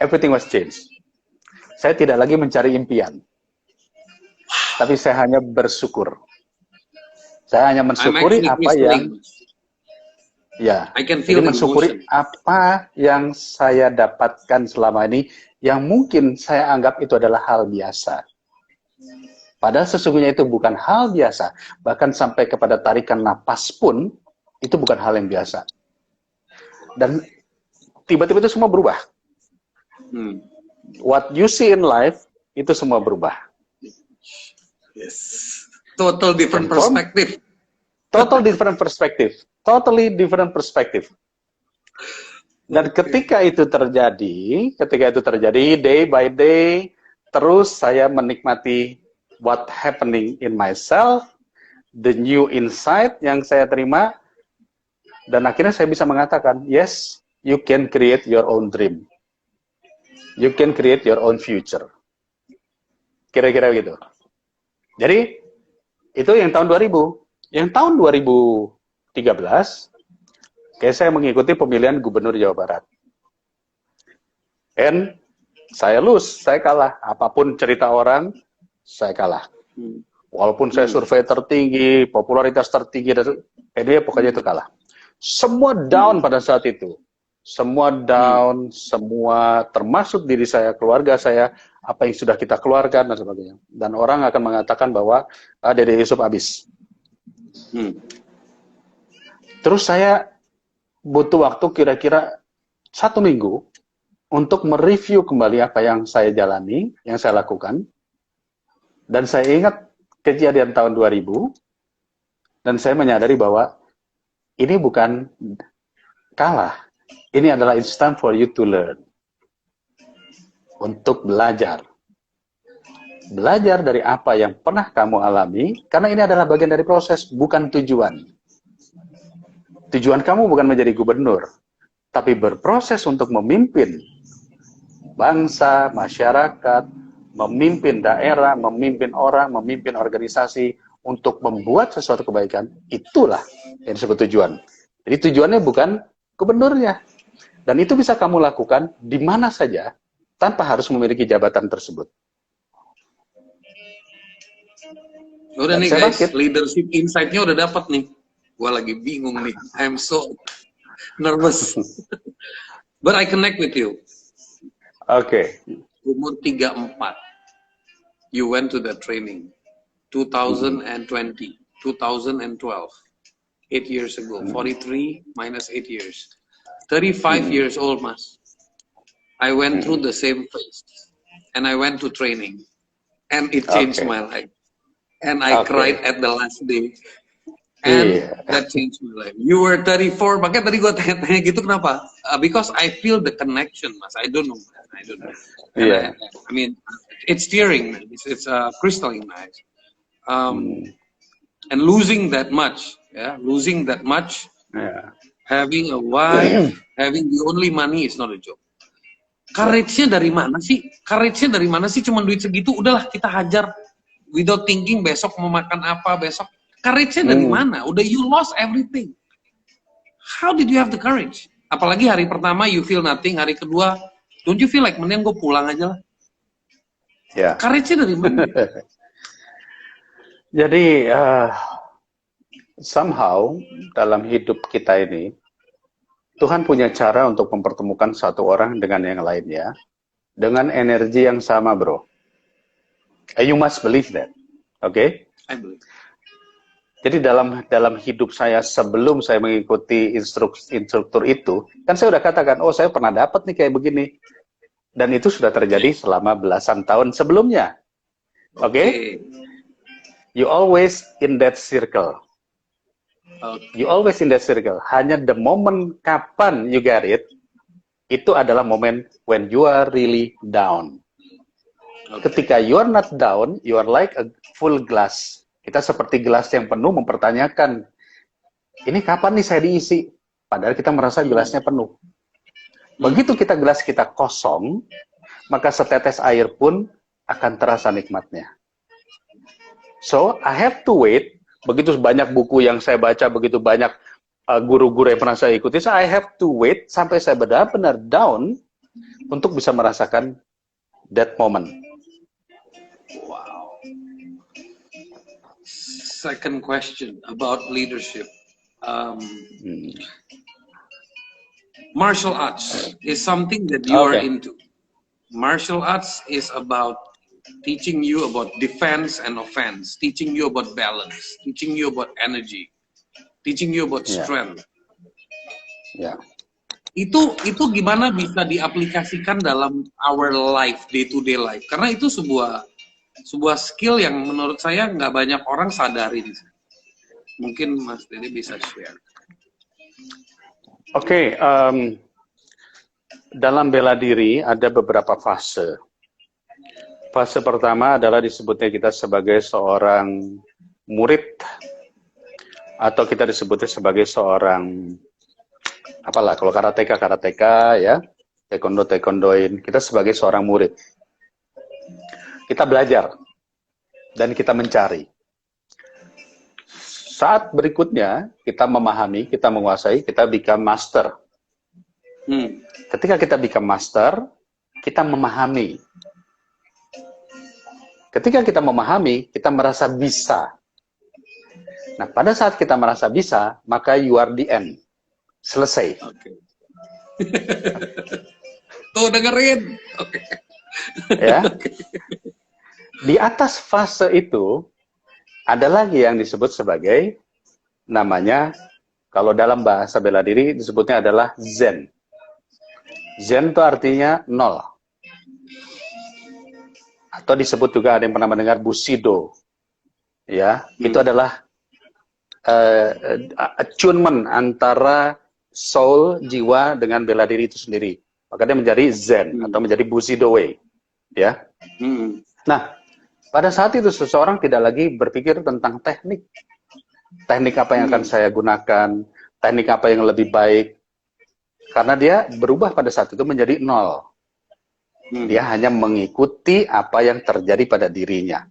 Everything was changed. Saya tidak lagi mencari impian, tapi saya hanya bersyukur. Saya hanya mensyukuri apa yang, ya, jadi mensyukuri apa yang saya dapatkan selama ini, yang mungkin saya anggap itu adalah hal biasa. Padahal sesungguhnya itu bukan hal biasa. Bahkan sampai kepada tarikan napas pun, itu bukan hal yang biasa. Dan tiba-tiba itu semua berubah. What you see in life, itu semua berubah. Yes. Total different perspective. Total different perspective. Totally different perspective. Dan ketika itu terjadi, day by day, terus saya menikmati what happening in myself, the new insight yang saya terima, dan akhirnya saya bisa mengatakan, yes, you can create your own dream. You can create your own future. Kira-kira gitu. Jadi, itu yang tahun 2000. Yang tahun 2013, kayak saya mengikuti pemilihan gubernur Jawa Barat. And saya kalah. Apapun cerita orang, saya kalah. Walaupun saya survei tertinggi, popularitas tertinggi, dia pokoknya itu kalah. Semua down pada saat itu. Semua down, semua termasuk diri saya, keluarga saya, apa yang sudah kita keluarkan, dan sebagainya. Dan orang akan mengatakan bahwa Dede Yusuf habis. Terus saya butuh waktu kira-kira 1 minggu untuk mereview kembali apa yang saya jalani, yang saya lakukan. Dan saya ingat kejadian tahun 2000, dan saya menyadari bahwa ini bukan kalah. Ini adalah it's time for you to learn. Untuk belajar. Belajar dari apa yang pernah kamu alami, karena ini adalah bagian dari proses, bukan tujuan. Tujuan kamu bukan menjadi gubernur, tapi berproses untuk memimpin bangsa, masyarakat, memimpin daerah, memimpin orang, memimpin organisasi, untuk membuat sesuatu kebaikan. Itulah yang disebut tujuan. Jadi tujuannya bukan gubernurnya. Dan itu bisa kamu lakukan di mana saja, tanpa harus memiliki jabatan tersebut. Udah nih guys, leadership insight-nya udah dapat nih. Gua lagi bingung nih. I'm so nervous. But I connect with you. Oke. Umur 34. You went to the training. 2020, 2012. 8 years ago. 43 minus 8 years. 35 years old, Mas. I went through the same phase. And I went to training. And it changed my life. And I cried at the last day. And Iya. that changed my life. You were 34, makanya tadi gue tanya-tanya gitu kenapa? Because I feel the connection, Mas. I don't know, man. I don't know. And Iya. I mean, it's tearing, man. It's crystalline nice. And losing that much, losing that much, Iya. having a wife, having the only money is not a joke. Courage-nya dari mana sih? Courage-nya dari mana sih? Cuma duit segitu, udahlah kita hajar without thinking besok mau makan apa besok. Courage-nya dari mana? Udah you lost everything. How did you have the courage? Apalagi hari pertama you feel nothing, hari kedua don't you feel like mending gue pulang aja lah. Ya. Courage-nya dari mana? Jadi somehow dalam hidup kita ini Tuhan punya cara untuk mempertemukan satu orang dengan yang lainnya dengan energi yang sama, bro. You must believe that, okay? I believe. Jadi dalam hidup saya sebelum saya mengikuti instruktur itu, kan saya udah katakan, oh saya pernah dapat nih kayak begini. Dan itu sudah terjadi selama belasan tahun sebelumnya. Okay? You always in that circle. You always in that circle. Hanya the moment kapan you get it, itu adalah momen when you are really down. Ketika you are not down, you are like a full glass. Kita seperti gelas yang penuh mempertanyakan, ini kapan nih saya diisi? Padahal kita merasa gelasnya penuh. Begitu gelas kita kosong, maka setetes air pun akan terasa nikmatnya. So, I have to wait. Begitu banyak buku yang saya baca, begitu banyak guru-guru yang pernah saya ikuti, so I have to wait sampai saya benar-benar down untuk bisa merasakan that moment. Wow. Second question about leadership. Martial arts is something that you are into. Martial arts is about teaching you about defense and offense, teaching you about balance, teaching you about energy, teaching you about strength. Itu gimana bisa diaplikasikan dalam our life, day to day life? Karena itu sebuah skill yang menurut saya nggak banyak orang sadarin. Mungkin Mas Dede bisa share. Oke, dalam bela diri ada beberapa fase. Fase pertama adalah disebutnya kita sebagai seorang murid, atau kita disebutnya sebagai seorang, apalah, kalau karateka ya, taekwondo-taekwondoin, kita sebagai seorang murid. Kita belajar, dan kita mencari. Saat berikutnya, kita memahami, kita menguasai, kita become master. Ketika kita become master, kita memahami. Ketika kita memahami, kita merasa bisa. Nah, pada saat kita merasa bisa, maka you are the end. Selesai. Tuh, dengerin. Ya. Di atas fase itu, ada lagi yang disebut sebagai, namanya, kalau dalam bahasa bela diri, disebutnya adalah Zen. Zen itu artinya nol. Atau disebut juga, ada yang pernah mendengar Bushido. Ya, itu adalah attunement antara soul, jiwa, dengan bela diri itu sendiri. Maka dia menjadi Zen, atau menjadi Bushido way. Ya. Nah, pada saat itu seseorang tidak lagi berpikir tentang teknik. Teknik apa yang akan saya gunakan, teknik apa yang lebih baik. Karena dia berubah pada saat itu menjadi nol. Dia hanya mengikuti apa yang terjadi pada dirinya.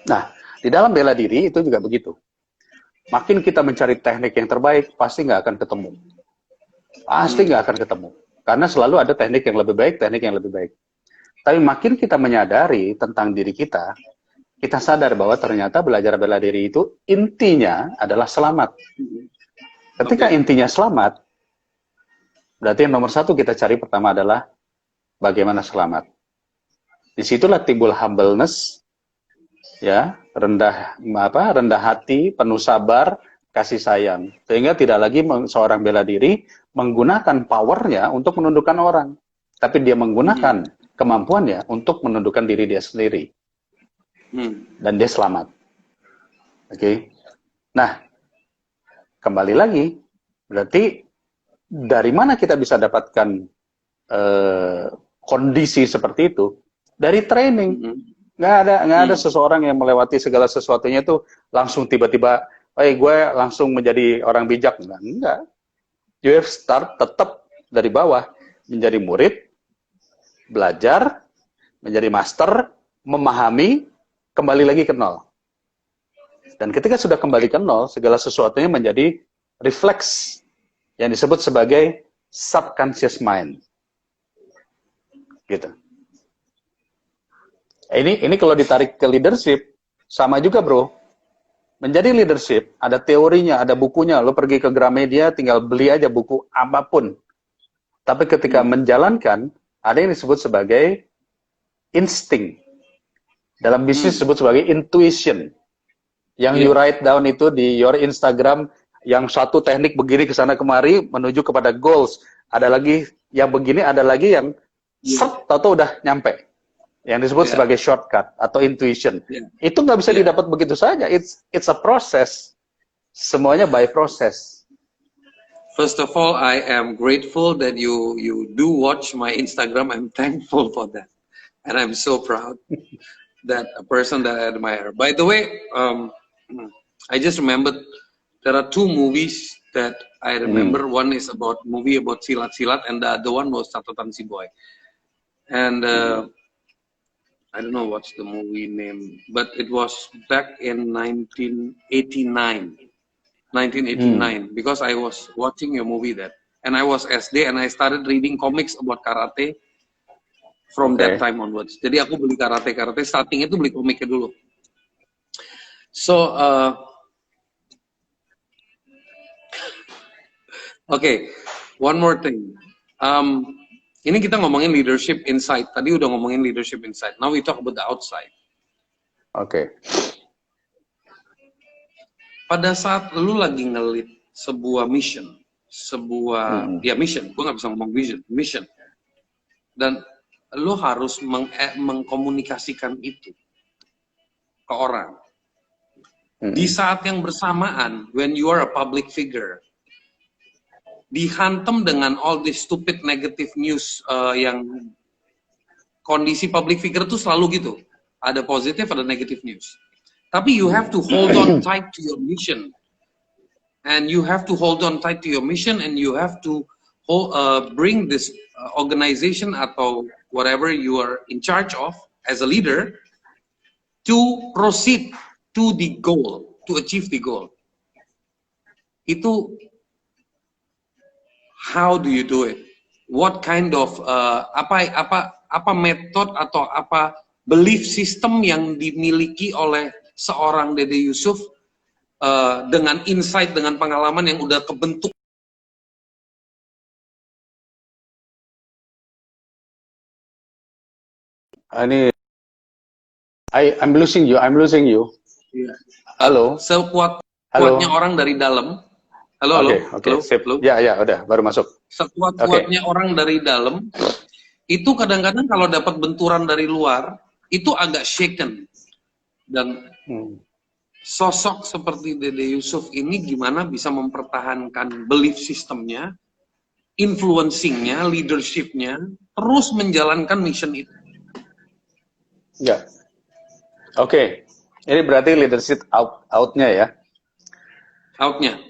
Nah, di dalam bela diri itu juga begitu. Makin kita mencari teknik yang terbaik, pasti nggak akan ketemu. Pasti nggak akan ketemu. Karena selalu ada teknik yang lebih baik, teknik yang lebih baik. Tapi makin kita menyadari tentang diri kita, kita sadar bahwa ternyata belajar bela diri itu intinya adalah selamat. Ketika intinya selamat, berarti yang nomor satu kita cari pertama adalah bagaimana selamat. Disitulah timbul humbleness, ya, rendah hati, penuh sabar, kasih sayang. Sehingga tidak lagi seorang bela diri menggunakan powernya untuk menundukkan orang, tapi dia menggunakan kemampuannya untuk menundukkan diri dia sendiri. Dan dia selamat. Oke. Nah, kembali lagi, berarti dari mana kita bisa dapatkan kondisi seperti itu? Dari training. Nggak ada seseorang yang melewati segala sesuatunya itu langsung tiba-tiba, gue langsung menjadi orang bijak. Enggak. You have start tetap dari bawah, menjadi murid, belajar, menjadi master, memahami, kembali lagi ke nol. Dan ketika sudah kembali ke nol, segala sesuatunya menjadi refleks yang disebut sebagai subconscious mind. Gitu. Ini kalau ditarik ke leadership, sama juga bro. Menjadi leadership, ada teorinya, ada bukunya. Lo pergi ke Gramedia, tinggal beli aja buku apapun. Tapi ketika menjalankan, ada yang disebut sebagai insting. Dalam bisnis disebut sebagai intuition. Yang you write down itu di your Instagram, yang satu teknik begini ke sana kemari menuju kepada goals. Ada lagi yang begini, ada lagi yang tahu udah nyampe. Yang disebut sebagai shortcut atau intuition. Itu nggak bisa didapat begitu saja. It's a process. Semuanya by process. First of all, I am grateful that you do watch my Instagram. I'm thankful for that, and I'm so proud that a person that I admire. By the way, I just remembered there are two movies that I remember. One is movie about silat-silat, and the other one was Catatan Si Boy. And I don't know what's the movie name, but it was back in 1989. Because I was watching your movie there, and I was SD, and I started reading comics about karate from that time onwards. Jadi aku beli karate, starting itu beli komiknya dulu. So, okay, one more thing. Ini kita ngomongin leadership inside. Tadi udah ngomongin leadership inside. Now we talk about the outside. Oke. Pada saat lu lagi ngelit sebuah mission, mission. Gue nggak bisa ngomong mission. Dan lu harus mengkomunikasikan itu ke orang. Di saat yang bersamaan, when you are a public figure, dihantam dengan all this stupid negative news yang kondisi public figure itu selalu gitu. Ada positif, ada negative news. Tapi you have to hold on tight to your mission. And you have to hold on tight to your mission, and you have to bring this organization atau whatever you are in charge of as a leader to proceed to the goal, to achieve the goal. Itu, how do you do it? What kind of apa metode atau apa belief system yang dimiliki oleh seorang Dede Yusuf dengan insight, dengan pengalaman yang udah kebentuk? Ini, I'm losing you. Yeah. Halo. Sekuat-kuatnya orang dari dalam. Halo. Sip. Ya, udah, baru masuk. Sekuat-kuatnya orang dari dalam, itu kadang-kadang kalau dapat benturan dari luar, itu agak shaken. Dan sosok seperti Dede Yusuf ini gimana bisa mempertahankan belief systemnya, influencingnya, leadershipnya, terus menjalankan mission itu. Ya. Oke. Ini berarti leadership out-nya ya? Out-nya.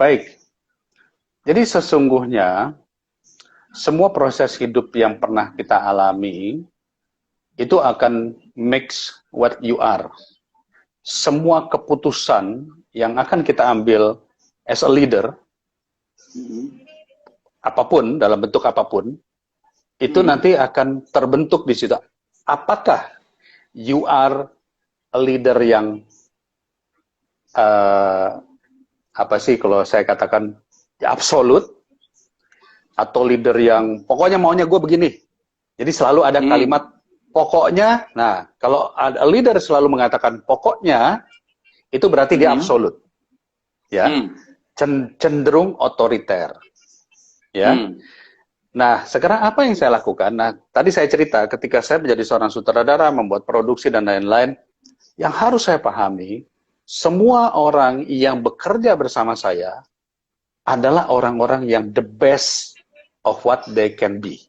Baik. Jadi sesungguhnya semua proses hidup yang pernah kita alami itu akan mix what you are. Semua keputusan yang akan kita ambil as a leader, apapun, dalam bentuk apapun, itu nanti akan terbentuk di situ. Apakah you are a leader yang apa sih kalau saya katakan absolut, atau leader yang pokoknya maunya gue begini. Jadi selalu ada kalimat pokoknya. Nah, kalau ada leader selalu mengatakan pokoknya, itu berarti dia absolut. Ya. Cenderung otoriter. Ya. Nah, sekarang apa yang saya lakukan? Nah, tadi saya cerita ketika saya menjadi seorang sutradara, membuat produksi dan lain-lain, yang harus saya pahami, semua orang yang bekerja bersama saya adalah orang-orang yang the best of what they can be.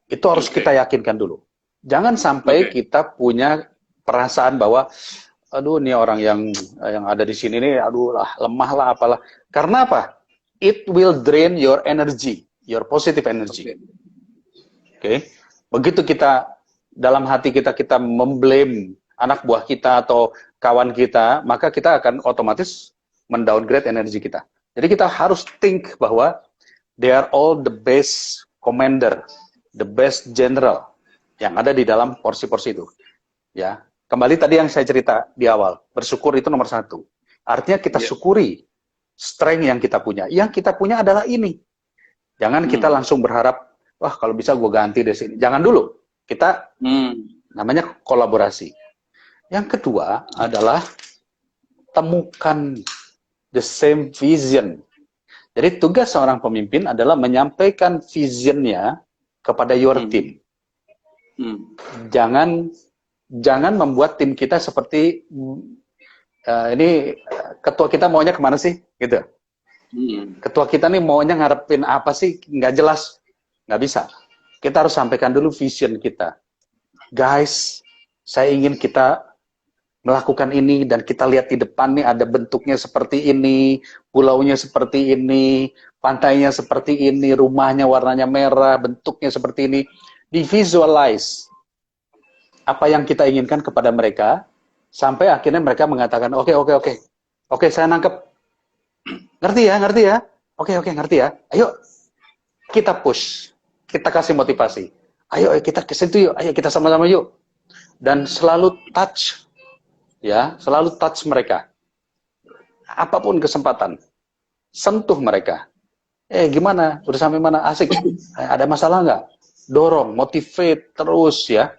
Itu harus kita yakinkan dulu. Jangan sampai kita punya perasaan bahwa aduh ini orang yang ada di sini nih aduh lah lemah lah apalah. Karena apa? It will drain your energy, your positive energy. Oke. Begitu kita dalam hati kita memblame anak buah kita atau kawan kita, maka kita akan otomatis mendowngrade energi kita. Jadi kita harus think bahwa they are all the best commander, the best general yang ada di dalam porsi-porsi itu. Ya, kembali tadi yang saya cerita di awal, bersyukur itu nomor 1. Artinya kita syukuri strength yang kita punya. Yang kita punya adalah ini. Jangan kita langsung berharap, wah kalau bisa gue ganti dari sini. Jangan dulu. Kita namanya kolaborasi. Yang kedua adalah temukan the same vision. Jadi tugas seorang pemimpin adalah menyampaikan visionnya kepada your team. Jangan membuat tim kita seperti ini ketua kita maunya kemana sih, gitu. Ketua kita nih maunya ngarepin apa sih, nggak jelas, nggak bisa. Kita harus sampaikan dulu vision kita. Guys, saya ingin kita melakukan ini dan kita lihat di depan nih ada bentuknya seperti ini, pulaunya seperti ini, pantainya seperti ini, rumahnya warnanya merah, bentuknya seperti ini. Divisualize apa yang kita inginkan kepada mereka, sampai akhirnya mereka mengatakan, oke, saya nangkep. Ngerti ya? Oke, ngerti ya. Ayo, kita push. Kita kasih motivasi. Ayo, kita ke situ yuk. Ayo, kita sama-sama yuk. Dan selalu touch. Ya, selalu touch mereka. Apapun kesempatan. Sentuh mereka. Gimana? Udah sampai mana? Asik. Ada masalah nggak? Dorong, motivate terus ya.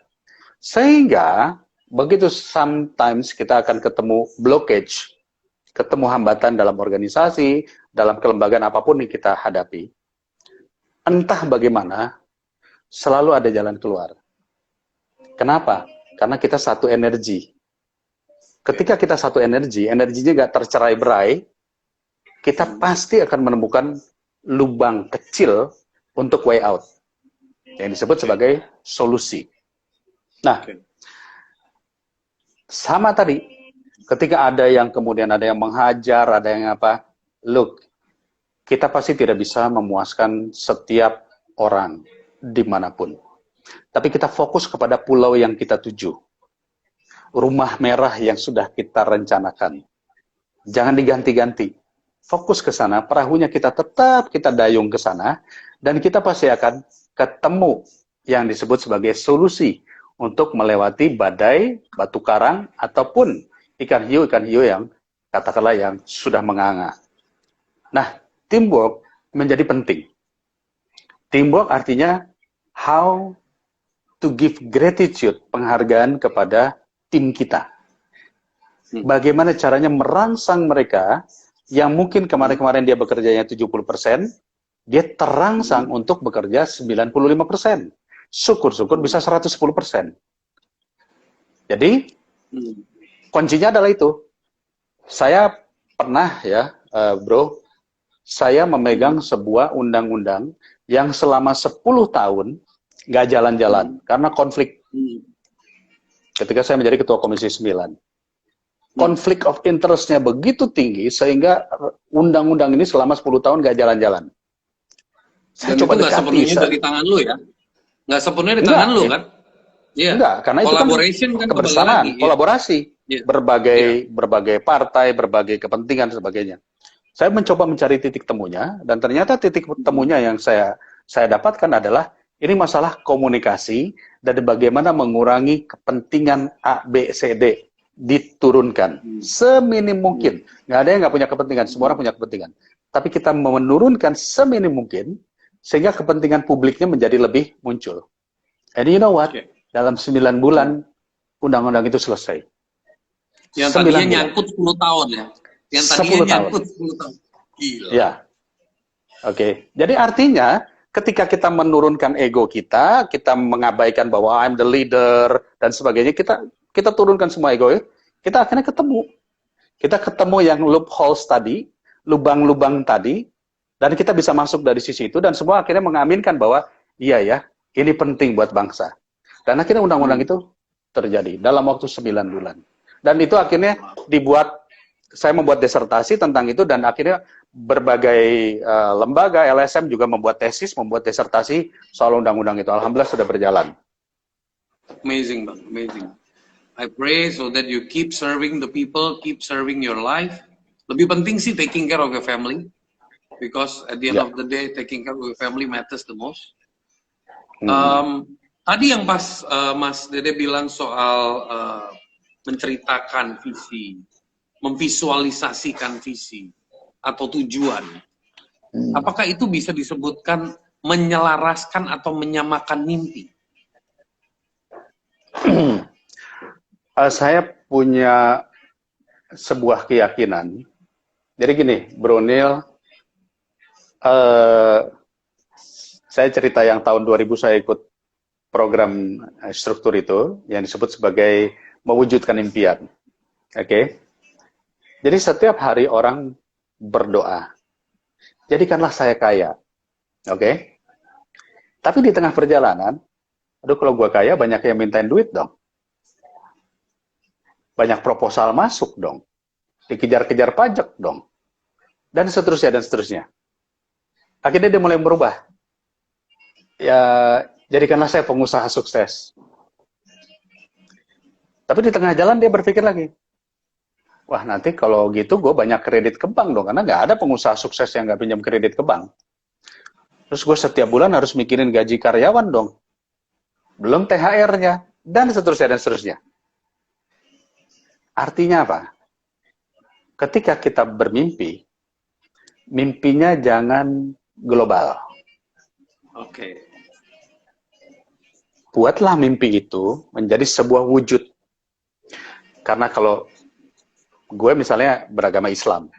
Sehingga begitu sometimes kita akan ketemu blockage, ketemu hambatan dalam organisasi, dalam kelembagaan apapun yang kita hadapi, entah bagaimana, selalu ada jalan keluar. Kenapa? Karena kita satu energi. Ketika kita satu energi, energinya nggak tercerai-berai, kita pasti akan menemukan lubang kecil untuk way out, yang disebut sebagai solusi. Nah, sama tadi, ketika ada yang kemudian ada yang menghajar, ada yang apa, look, kita pasti tidak bisa memuaskan setiap orang dimanapun. Tapi kita fokus kepada pulau yang kita tuju. Rumah merah yang sudah kita rencanakan. Jangan diganti-ganti. Fokus ke sana, perahunya kita tetap kita dayung ke sana, dan kita pasti akan ketemu yang disebut sebagai solusi untuk melewati badai, batu karang, ataupun ikan hiu yang katakanlah yang sudah menganga. Nah, teamwork menjadi penting. Teamwork artinya how to give gratitude, penghargaan kepada tim kita. Bagaimana caranya merangsang mereka yang mungkin kemarin-kemarin dia bekerjanya 70%, dia terangsang untuk bekerja 95%. Syukur-syukur bisa 110%. Jadi, kuncinya adalah itu. Saya pernah ya, bro, saya memegang sebuah undang-undang yang selama 10 tahun nggak jalan-jalan karena konflik. Ketika saya menjadi ketua Komisi 9. Konflik of interest-nya begitu tinggi sehingga undang-undang ini selama 10 tahun nggak jalan-jalan. Saya Dan coba itu nggak sepenuhnya dari tangan lu ya? Nggak sepenuhnya di tangan lu kan? Iya. Enggak, karena itu kan kebersamaan, kolaborasi. Yeah. Berbagai partai, berbagai kepentingan, sebagainya. Saya mencoba mencari titik temunya, dan ternyata titik temunya yang saya dapatkan adalah ini masalah komunikasi dan bagaimana mengurangi kepentingan A, B, C, D diturunkan seminim mungkin. Nggak ada yang nggak punya kepentingan, semua orang punya kepentingan. Tapi kita menurunkan seminim mungkin sehingga kepentingan publiknya menjadi lebih muncul. And you know what? Dalam 9 bulan undang-undang itu selesai. Yang tadinya nyangkut 10 tahun ya. Yang tadinya nyangkut 10 tahun. Gila. Ya. Oke. Jadi artinya ketika kita menurunkan ego kita mengabaikan bahwa I'm the leader dan sebagainya, kita turunkan semua ego, kita akhirnya ketemu. Kita ketemu yang loopholes tadi, lubang-lubang tadi, dan kita bisa masuk dari sisi itu, dan semua akhirnya mengaminkan bahwa, iya ya, ini penting buat bangsa. Dan akhirnya undang-undang itu terjadi dalam waktu 9 bulan. Dan itu akhirnya dibuat, saya membuat disertasi tentang itu, dan akhirnya berbagai lembaga, LSM juga membuat tesis, membuat disertasi soal undang-undang itu. Alhamdulillah sudah berjalan. Amazing, Bang. Amazing. I pray so that you keep serving the people, keep serving your life. Lebih penting sih taking care of your family, because at the end of the day, taking care of your family matters the most. Tadi yang pas Mas Dede bilang soal menceritakan visi, memvisualisasikan visi atau tujuan. Apakah itu bisa disebutkan menyelaraskan atau menyamakan mimpi? Saya punya sebuah keyakinan. Jadi gini, Bro Neil, saya cerita yang tahun 2000 saya ikut program struktur itu, yang disebut sebagai mewujudkan impian. Oke? Jadi setiap hari orang berdoa, jadikanlah saya kaya. Oke? Tapi di tengah perjalanan, aduh kalau gua kaya banyak yang mintain duit dong. Banyak proposal masuk dong. Dikejar-kejar pajak dong. Dan seterusnya, dan seterusnya. Akhirnya dia mulai berubah. Ya, jadikanlah saya pengusaha sukses. Tapi di tengah jalan dia berpikir lagi, wah nanti kalau gitu gue banyak kredit ke bank dong, karena nggak ada pengusaha sukses yang nggak pinjam kredit ke bank. Terus gue setiap bulan harus mikirin gaji karyawan dong. Belum THR-nya, dan seterusnya, dan seterusnya. Artinya apa? Ketika kita bermimpi, mimpinya jangan global. Oke. Buatlah mimpi itu menjadi sebuah wujud. Karena kalau gue misalnya beragama Islam,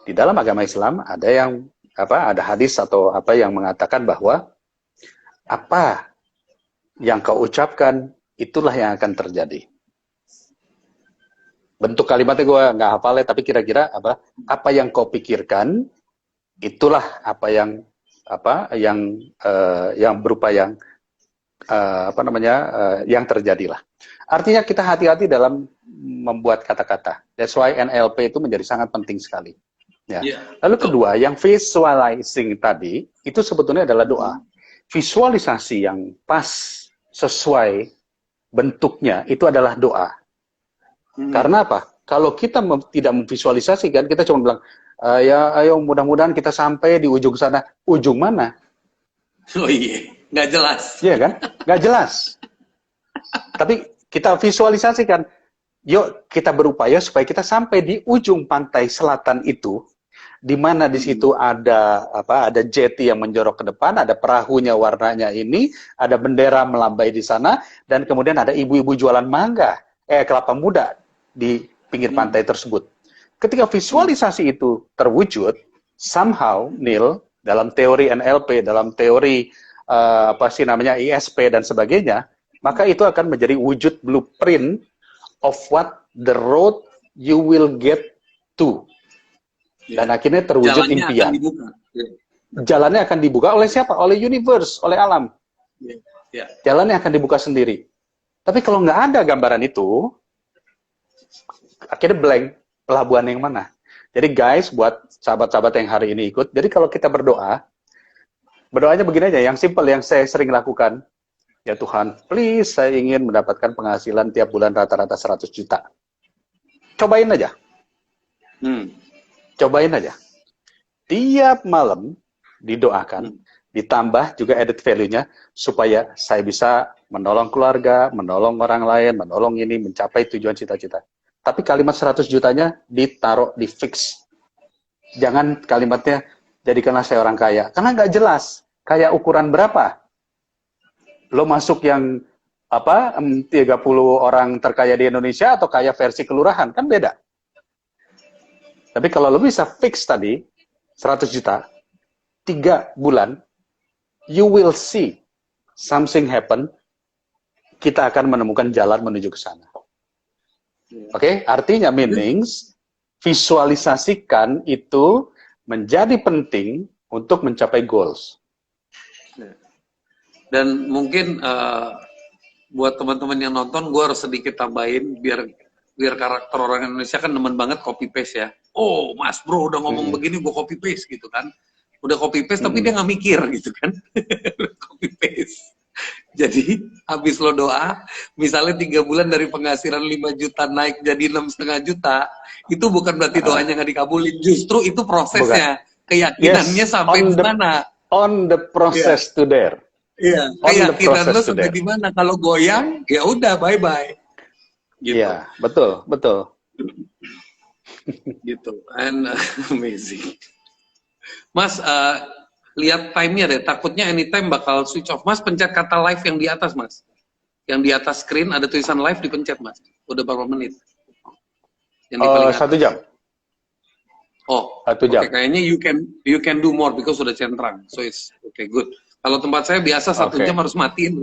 di dalam agama Islam ada yang ada hadis atau apa yang mengatakan bahwa apa yang kau ucapkan itulah yang akan terjadi. Bentuk kalimatnya gue nggak hafalnya, tapi kira-kira apa yang kau pikirkan itulah yang berupa yang yang terjadilah. Artinya kita hati-hati dalam membuat kata-kata. That's why NLP itu menjadi sangat penting sekali. Ya. Lalu kedua, yang visualizing tadi itu sebetulnya adalah doa. Visualisasi yang pas sesuai bentuknya itu adalah doa. Karena apa? Kalau kita tidak memvisualisasikan, kita cuma bilang, ya ayo mudah-mudahan kita sampai di ujung sana. Ujung mana? Oh iya, nggak jelas. Iya kan? Nggak jelas. Tapi kita visualisasikan, yuk kita berupaya supaya kita sampai di ujung pantai selatan itu, di mana di situ ada jetty yang menjorok ke depan, ada perahunya warnanya ini, ada bendera melambai di sana, dan kemudian ada ibu-ibu jualan kelapa muda di pinggir pantai tersebut. Ketika visualisasi itu terwujud, somehow, Neil, dalam teori NLP, dalam teori ISP dan sebagainya, maka itu akan menjadi wujud blueprint of what the road you will get to. Dan akhirnya terwujud Jalannya impian. Akan dibuka. Jalannya akan dibuka oleh siapa? Oleh universe, oleh alam. Jalannya akan dibuka sendiri. Tapi kalau nggak ada gambaran itu, akhirnya blank, pelabuhan yang mana? Jadi guys, buat sahabat-sahabat yang hari ini ikut, jadi kalau kita berdoanya begini aja, yang simple, yang saya sering lakukan, ya Tuhan, please saya ingin mendapatkan penghasilan tiap bulan rata-rata 100 juta. Cobain aja. Cobain aja. Tiap malam didoakan, ditambah juga added value-nya, supaya saya bisa menolong keluarga, menolong orang lain, menolong ini, mencapai tujuan cita-cita. Tapi kalimat 100 jutanya ditaruh di fix. Jangan kalimatnya, jadikanlah saya orang kaya. Karena nggak jelas, kaya ukuran berapa. Lo masuk yang 30 orang terkaya di Indonesia atau kaya versi kelurahan, kan beda. Tapi kalau lo bisa fix tadi, 100 juta, 3 bulan, you will see something happen, kita akan menemukan jalan menuju ke sana. Oke, artinya meanings visualisasikan itu menjadi penting untuk mencapai goals. Dan mungkin buat teman-teman yang nonton, gue harus sedikit tambahin biar karakter orang Indonesia kan demen banget copy paste ya. Oh, Mas Bro udah ngomong begini, gue copy paste gitu kan. Udah copy paste tapi dia nggak mikir gitu kan. Copy paste. Jadi habis lo doa, misalnya 3 bulan dari penghasilan 5 juta naik jadi 6,5 juta, itu bukan berarti doanya nggak dikabulin. Justru itu prosesnya, keyakinannya sampai di mana. On the process to there. Iya, keyakinan lo sampai di mana. Kalau goyang, ya udah bye-bye. Gitu. Iya, betul. Gitu, and amazing. Mas, lihat time-nya deh, takutnya anytime bakal switch off. Mas, pencet kata live yang di atas, Mas. Yang di atas screen ada tulisan live, dipencet, Mas. Udah berapa menit? Yang di paling atas. 1 jam. Oh, 1 jam. Okay, kayaknya you can do more because sudah centrang. So it's okay, good. Kalau tempat saya biasa 1 jam harus matiin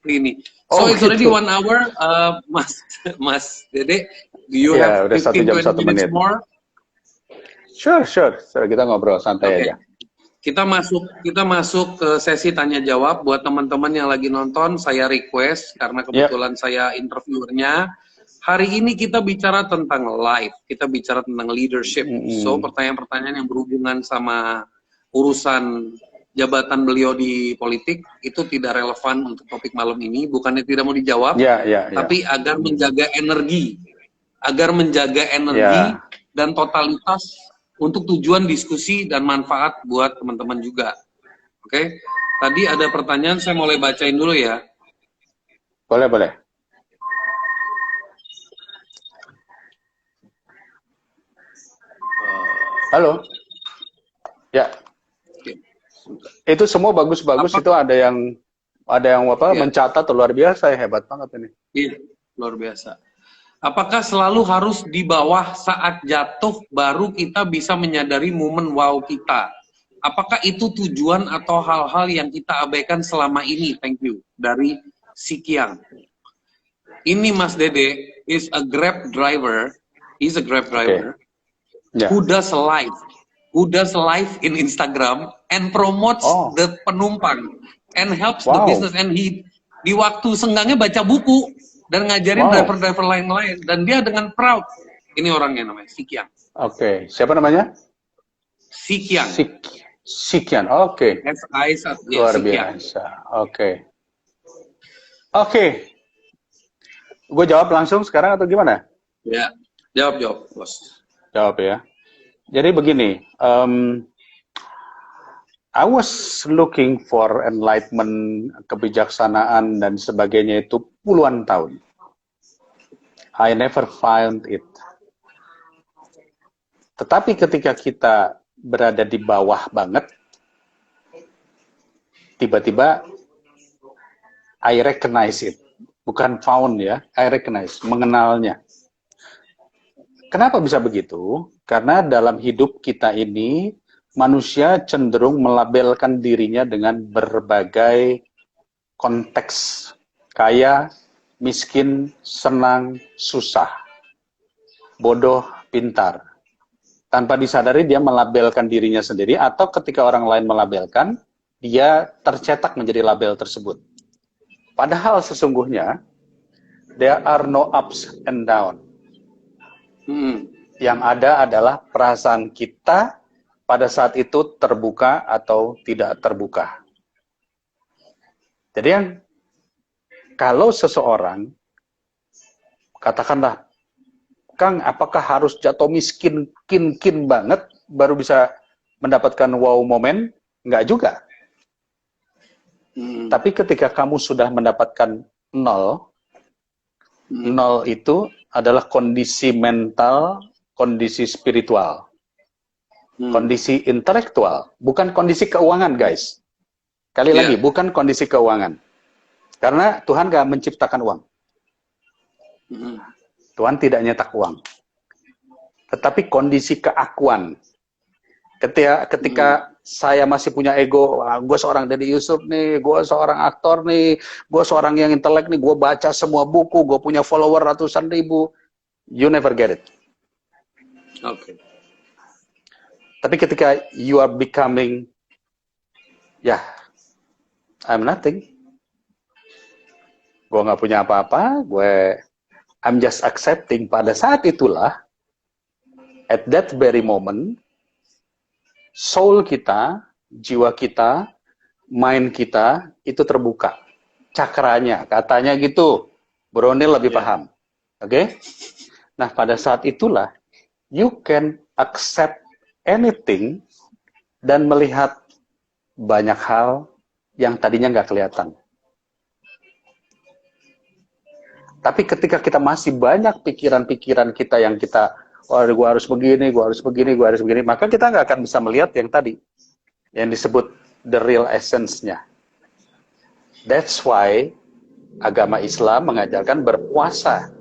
ini. So it's already 1 hour, Mas Dede. Do you have 15-20 minutes more? Sure. Kita ngobrol santai aja. Kita masuk ke sesi tanya jawab. Buat teman-teman yang lagi nonton, saya request karena kebetulan saya interviewernya. Hari ini kita bicara tentang life, kita bicara tentang leadership. So pertanyaan-pertanyaan yang berhubungan sama urusan jabatan beliau di politik itu tidak relevan untuk topik malam ini. Bukannya tidak mau dijawab, tapi agar menjaga energi, dan totalitas untuk tujuan diskusi dan manfaat buat teman-teman juga. Oke? Tadi ada pertanyaan, saya mulai bacain dulu ya. Boleh. Halo. Ya. Itu semua bagus-bagus. Itu ada yang mencatat luar biasa, hebat banget ini. Iya, luar biasa. Apakah selalu harus di bawah saat jatuh baru kita bisa menyadari momen wow kita? Apakah itu tujuan atau hal-hal yang kita abaikan selama ini? Thank you. Dari Sikiang. Ini Mas Dede is a Grab driver. He's a Grab driver. Who does live in Instagram and promotes the penumpang and helps the business, and he di waktu senggangnya baca buku dan ngajarin driver-driver lain-lain, dan dia dengan proud. Ini orangnya namanya Sikiang. Siapa namanya? Sikiang. Sikiang. Luar biasa. Gue jawab langsung sekarang atau gimana? Ya, jawab bos. Jawab ya. Jadi begini, I was looking for enlightenment, kebijaksanaan dan sebagainya itu puluhan tahun. I never found it. Tetapi ketika kita berada di bawah banget, tiba-tiba I recognize it. Bukan found ya, I recognize, mengenalnya. Kenapa bisa begitu? Karena dalam hidup kita ini, manusia cenderung melabelkan dirinya dengan berbagai konteks. Kaya, miskin, senang, susah. Bodoh, pintar. Tanpa disadari dia melabelkan dirinya sendiri, atau ketika orang lain melabelkan, dia tercetak menjadi label tersebut. Padahal sesungguhnya, there are no ups and downs. Yang ada adalah perasaan kita pada saat itu terbuka atau tidak terbuka. Jadi kalau seseorang, katakanlah, Kang, apakah harus jatuh miskin, kin banget, baru bisa mendapatkan wow moment? Enggak juga. Tapi ketika kamu sudah mendapatkan 0 itu adalah kondisi mental, kondisi spiritual, kondisi intelektual, bukan kondisi keuangan, guys. Sekali lagi, bukan kondisi keuangan. Karena Tuhan gak menciptakan uang. Tuhan tidak nyetak uang. Tetapi kondisi keakuan. Ketika saya masih punya ego, gue seorang Deddy Yusuf nih, gue seorang aktor nih, gue seorang yang intelek nih, gue baca semua buku, gue punya follower ratusan ribu, you never get it. Oke. Tapi ketika you are becoming, ya, I'm nothing. Gue nggak punya apa-apa, I'm just accepting. Pada saat itulah, at that very moment, soul kita, jiwa kita, mind kita, itu terbuka. Cakranya, katanya gitu. Bro Neil lebih paham. Oke? Nah, pada saat itulah, you can accept anything dan melihat banyak hal yang tadinya nggak kelihatan. Tapi ketika kita masih banyak pikiran-pikiran kita yang kita, oh, gue harus begini, gue harus begini, gue harus begini, maka kita nggak akan bisa melihat yang tadi, yang disebut the real essence-nya. That's why agama Islam mengajarkan berpuasa.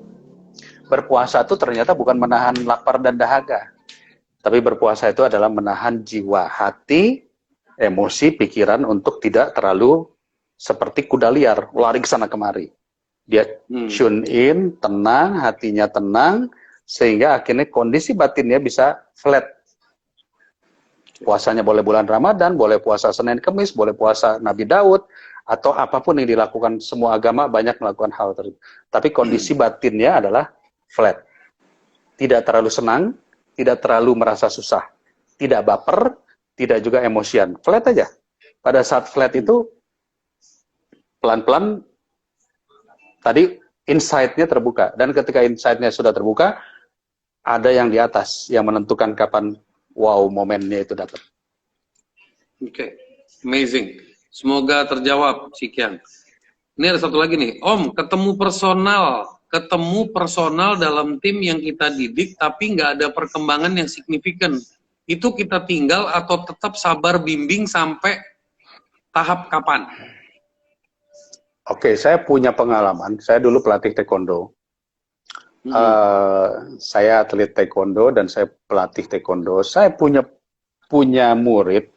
Berpuasa itu ternyata bukan menahan lapar dan dahaga. Tapi berpuasa itu adalah menahan jiwa, hati, emosi, pikiran untuk tidak terlalu seperti kuda liar, lari ke sana kemari. Dia tune in, tenang, hatinya tenang, sehingga akhirnya kondisi batinnya bisa flat. Puasanya boleh bulan Ramadan, boleh puasa Senin Kemis, boleh puasa Nabi Daud, atau apapun yang dilakukan semua agama banyak melakukan hal tersebut. Tapi kondisi batinnya adalah flat. Tidak terlalu senang, tidak terlalu merasa susah, tidak baper, tidak juga emosian. Flat aja. Pada saat flat itu, pelan-pelan, tadi insight-nya terbuka. Dan ketika insight-nya sudah terbuka, ada yang di atas yang menentukan kapan wow momennya itu dapat. Oke. Amazing. Semoga terjawab, Sikian. Ini ada satu lagi nih, Om, ketemu personal dalam tim yang kita didik, tapi nggak ada perkembangan yang signifikan. Itu kita tinggal atau tetap sabar bimbing sampai tahap kapan? Oke, saya punya pengalaman. Saya dulu pelatih taekwondo. Saya atlet taekwondo dan saya pelatih taekwondo. Saya punya murid,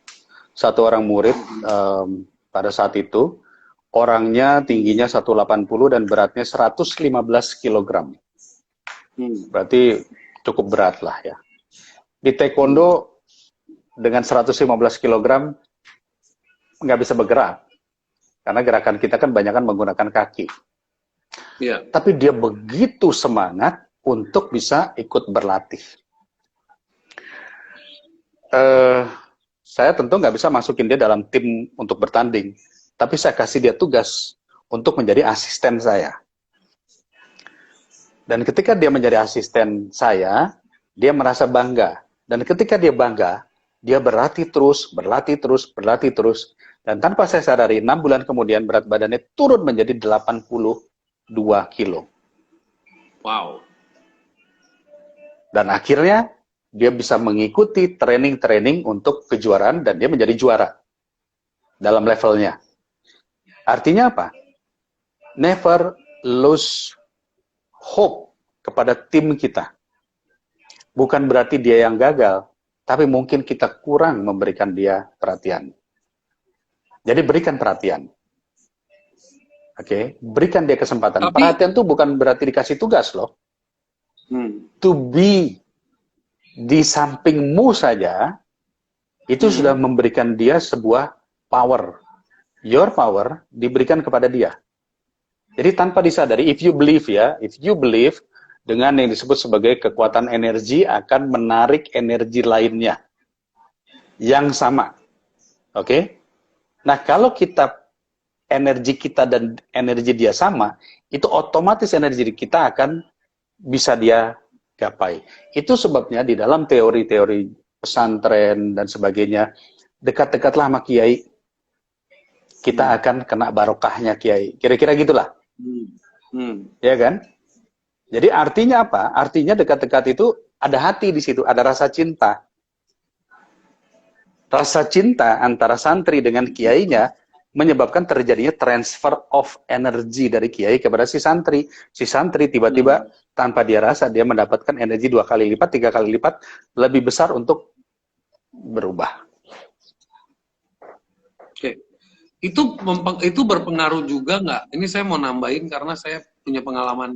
satu orang murid pada saat itu. Orangnya tingginya 180 dan beratnya 115 kg. Berarti cukup berat lah ya. Di taekwondo dengan 115 kg nggak bisa bergerak. Karena gerakan kita kan banyak kan menggunakan kaki. Yeah. Tapi dia begitu semangat untuk bisa ikut berlatih. Saya tentu nggak bisa masukin dia dalam tim untuk bertanding. Tapi saya kasih dia tugas untuk menjadi asisten saya. Dan ketika dia menjadi asisten saya, dia merasa bangga. Dan ketika dia bangga, dia berlatih terus. Dan tanpa saya sadari, 6 bulan kemudian berat badannya turun menjadi 82 kilo. Wow. Dan akhirnya, dia bisa mengikuti training-training untuk kejuaraan dan dia menjadi juara dalam levelnya. Artinya apa? Never lose hope kepada tim kita. Bukan berarti dia yang gagal, tapi mungkin kita kurang memberikan dia perhatian. Jadi berikan perhatian. Oke, berikan dia kesempatan. Tapi, perhatian itu bukan berarti dikasih tugas loh. To be di sampingmu saja, itu sudah memberikan dia sebuah power. Your power diberikan kepada dia. Jadi tanpa disadari, if you believe dengan yang disebut sebagai kekuatan energi akan menarik energi lainnya yang sama. Oke? Nah, kalau energi kita dan energi dia sama, itu otomatis energi kita akan bisa dia gapai. Itu sebabnya di dalam teori-teori pesantren dan sebagainya, dekat-dekatlah sama kiai, kita akan kena barokahnya kiai. Kira-kira gitulah. Ya kan? Jadi artinya apa? Artinya dekat-dekat itu ada hati di situ, ada rasa cinta. Rasa cinta antara santri dengan kiainya menyebabkan terjadinya transfer of energy dari kiai kepada si santri. Si santri tiba-tiba tanpa dia rasa dia mendapatkan energi 2 kali lipat, 3 kali lipat lebih besar untuk berubah. Oke. Itu berpengaruh juga nggak? Ini saya mau nambahin karena saya punya pengalaman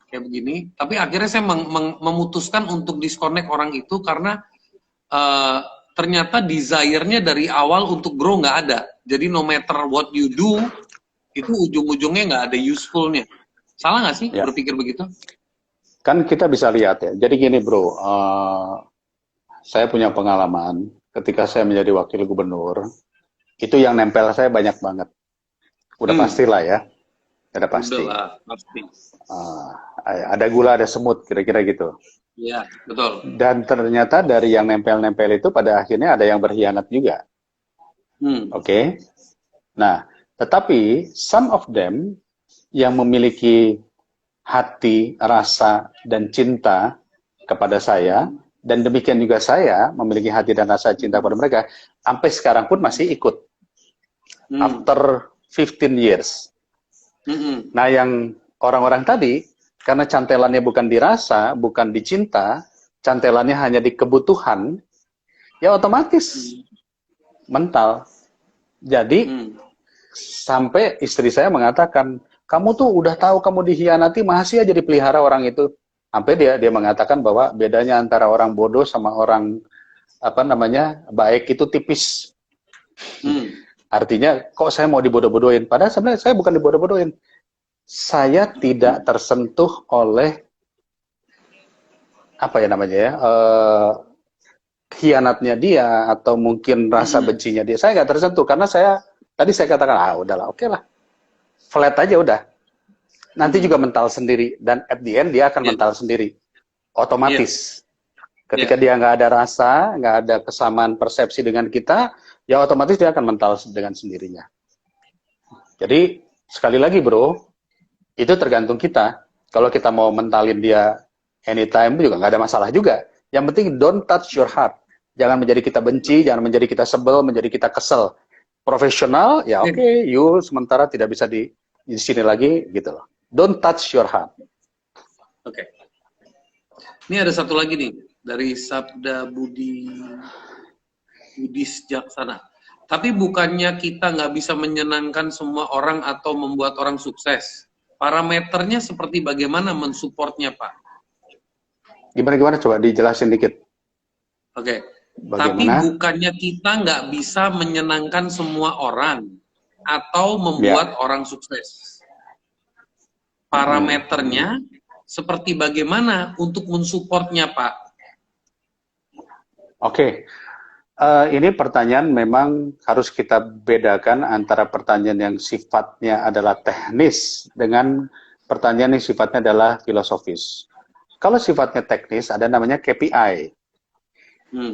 kayak begini. Tapi akhirnya saya memutuskan untuk disconnect orang itu karena ternyata desire-nya dari awal untuk grow nggak ada. Jadi no matter what you do, itu ujung-ujungnya nggak ada useful-nya. Salah nggak sih Ya. berpikir begitu? Kan kita bisa lihat ya. Jadi gini bro, saya punya pengalaman ketika saya menjadi wakil gubernur, itu yang nempel saya banyak banget. Udah pastilah ya, udah pasti. Udah lah, pasti. Ada gula, ada semut, kira-kira gitu. Iya, betul. Dan ternyata dari yang nempel-nempel itu pada akhirnya ada yang berkhianat juga. Oke. Nah, tetapi some of them yang memiliki hati, rasa, dan cinta kepada saya, dan demikian juga saya memiliki hati dan rasa cinta kepada mereka, sampai sekarang pun masih ikut. After 15 years. Nah, yang orang-orang tadi, karena cantelannya bukan di rasa, bukan di cinta, cantelannya hanya di kebutuhan, ya otomatis mental. Jadi, sampai istri saya mengatakan, kamu tuh udah tahu kamu dikhianati, masih aja dipelihara orang itu. Sampai dia mengatakan bahwa bedanya antara orang bodoh sama orang baik itu tipis. Artinya, kok saya mau dibodoh-bodohin? Padahal sebenarnya saya bukan dibodoh-bodohin. Saya tidak tersentuh oleh khianatnya dia atau mungkin rasa bencinya dia. Saya nggak tersentuh karena tadi saya katakan, udahlah, oke lah, flat aja udah. Nanti juga mental sendiri dan at the end dia akan mental sendiri, otomatis. Ketika dia nggak ada rasa, nggak ada kesamaan persepsi dengan kita, ya otomatis dia akan mental dengan sendirinya. Jadi sekali lagi bro, itu tergantung kita. Kalau kita mau mentalin dia anytime juga nggak ada masalah juga. Yang penting don't touch your heart. Jangan menjadi kita benci, jangan menjadi kita sebel, menjadi kita kesel. Profesional, ya oke, you sementara tidak bisa di sini lagi gitu loh. Don't touch your heart. Oke. Ini ada satu lagi nih dari Sabda Budis Jaksana. Tapi bukannya kita nggak bisa menyenangkan semua orang atau membuat orang sukses. Parameternya seperti bagaimana mensupportnya, Pak? Gimana coba dijelasin dikit. Oke. Bagaimana? Tapi bukannya kita nggak bisa menyenangkan semua orang atau membuat orang sukses. Parameternya seperti bagaimana untuk mensupportnya, Pak? Oke. Ini pertanyaan memang harus kita bedakan antara pertanyaan yang sifatnya adalah teknis dengan pertanyaan yang sifatnya adalah filosofis. Kalau sifatnya teknis, ada namanya KPI.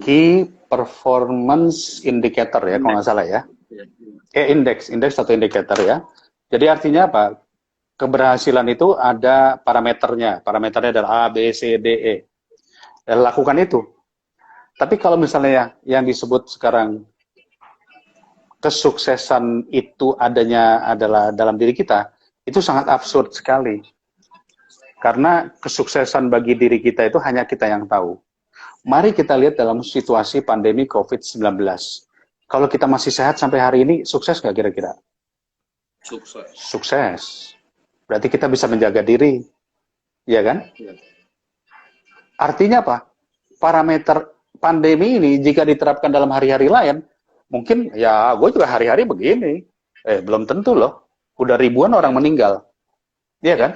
Key Performance Indicator ya, kalau nggak salah ya. Indeks atau indikator ya. Jadi artinya apa? Keberhasilan itu ada parameternya. Parameternya adalah A, B, C, D, E. Dan lakukan itu. Tapi kalau misalnya yang disebut sekarang kesuksesan itu adanya adalah dalam diri kita, itu sangat absurd sekali. Karena kesuksesan bagi diri kita itu hanya kita yang tahu. Mari kita lihat dalam situasi pandemi COVID-19. Kalau kita masih sehat sampai hari ini, sukses nggak kira-kira? Sukses. Sukses. Berarti kita bisa menjaga diri. Iya kan? Artinya apa? Parameter pandemi ini jika diterapkan dalam hari-hari lain, mungkin ya gue juga hari-hari begini. Belum tentu loh. Udah ribuan orang meninggal. Iya kan?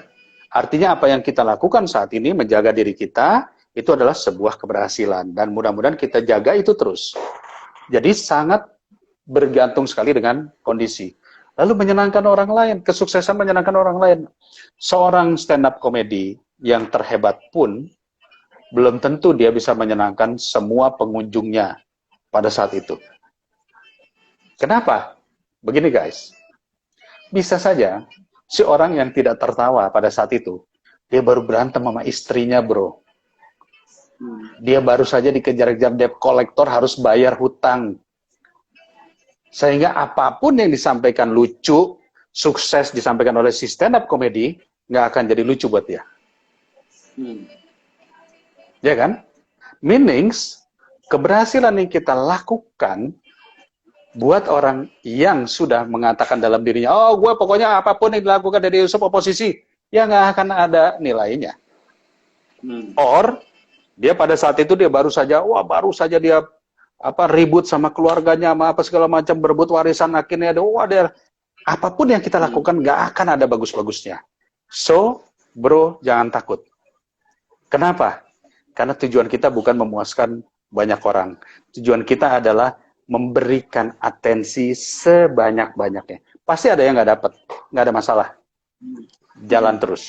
Artinya apa yang kita lakukan saat ini menjaga diri kita, itu adalah sebuah keberhasilan. Dan mudah-mudahan kita jaga itu terus. Jadi sangat bergantung sekali dengan kondisi. Lalu menyenangkan orang lain, kesuksesan menyenangkan orang lain. Seorang stand-up komedi yang terhebat pun, belum tentu dia bisa menyenangkan semua pengunjungnya pada saat itu. Kenapa? Begini guys, bisa saja si orang yang tidak tertawa pada saat itu, dia baru berantem sama istrinya bro. Dia baru saja dikejar-kejar debt collector, harus bayar hutang. Sehingga apapun yang disampaikan lucu, sukses disampaikan oleh si stand-up komedi, nggak akan jadi lucu buat dia. Ya kan? Meanings, keberhasilan yang kita lakukan buat orang yang sudah mengatakan dalam dirinya, oh gue pokoknya apapun yang dilakukan dari Yusuf oposisi, ya nggak akan ada nilainya. Hmm. Or dia pada saat itu dia baru saja dia ribut sama keluarganya, sama apa segala macam, berebut warisan, akhirnya ada apapun yang kita lakukan nggak akan ada bagus-bagusnya. So, bro, jangan takut. Kenapa? Karena tujuan kita bukan memuaskan banyak orang. Tujuan kita adalah memberikan atensi sebanyak-banyaknya. Pasti ada yang nggak dapat, nggak ada masalah. Jalan terus.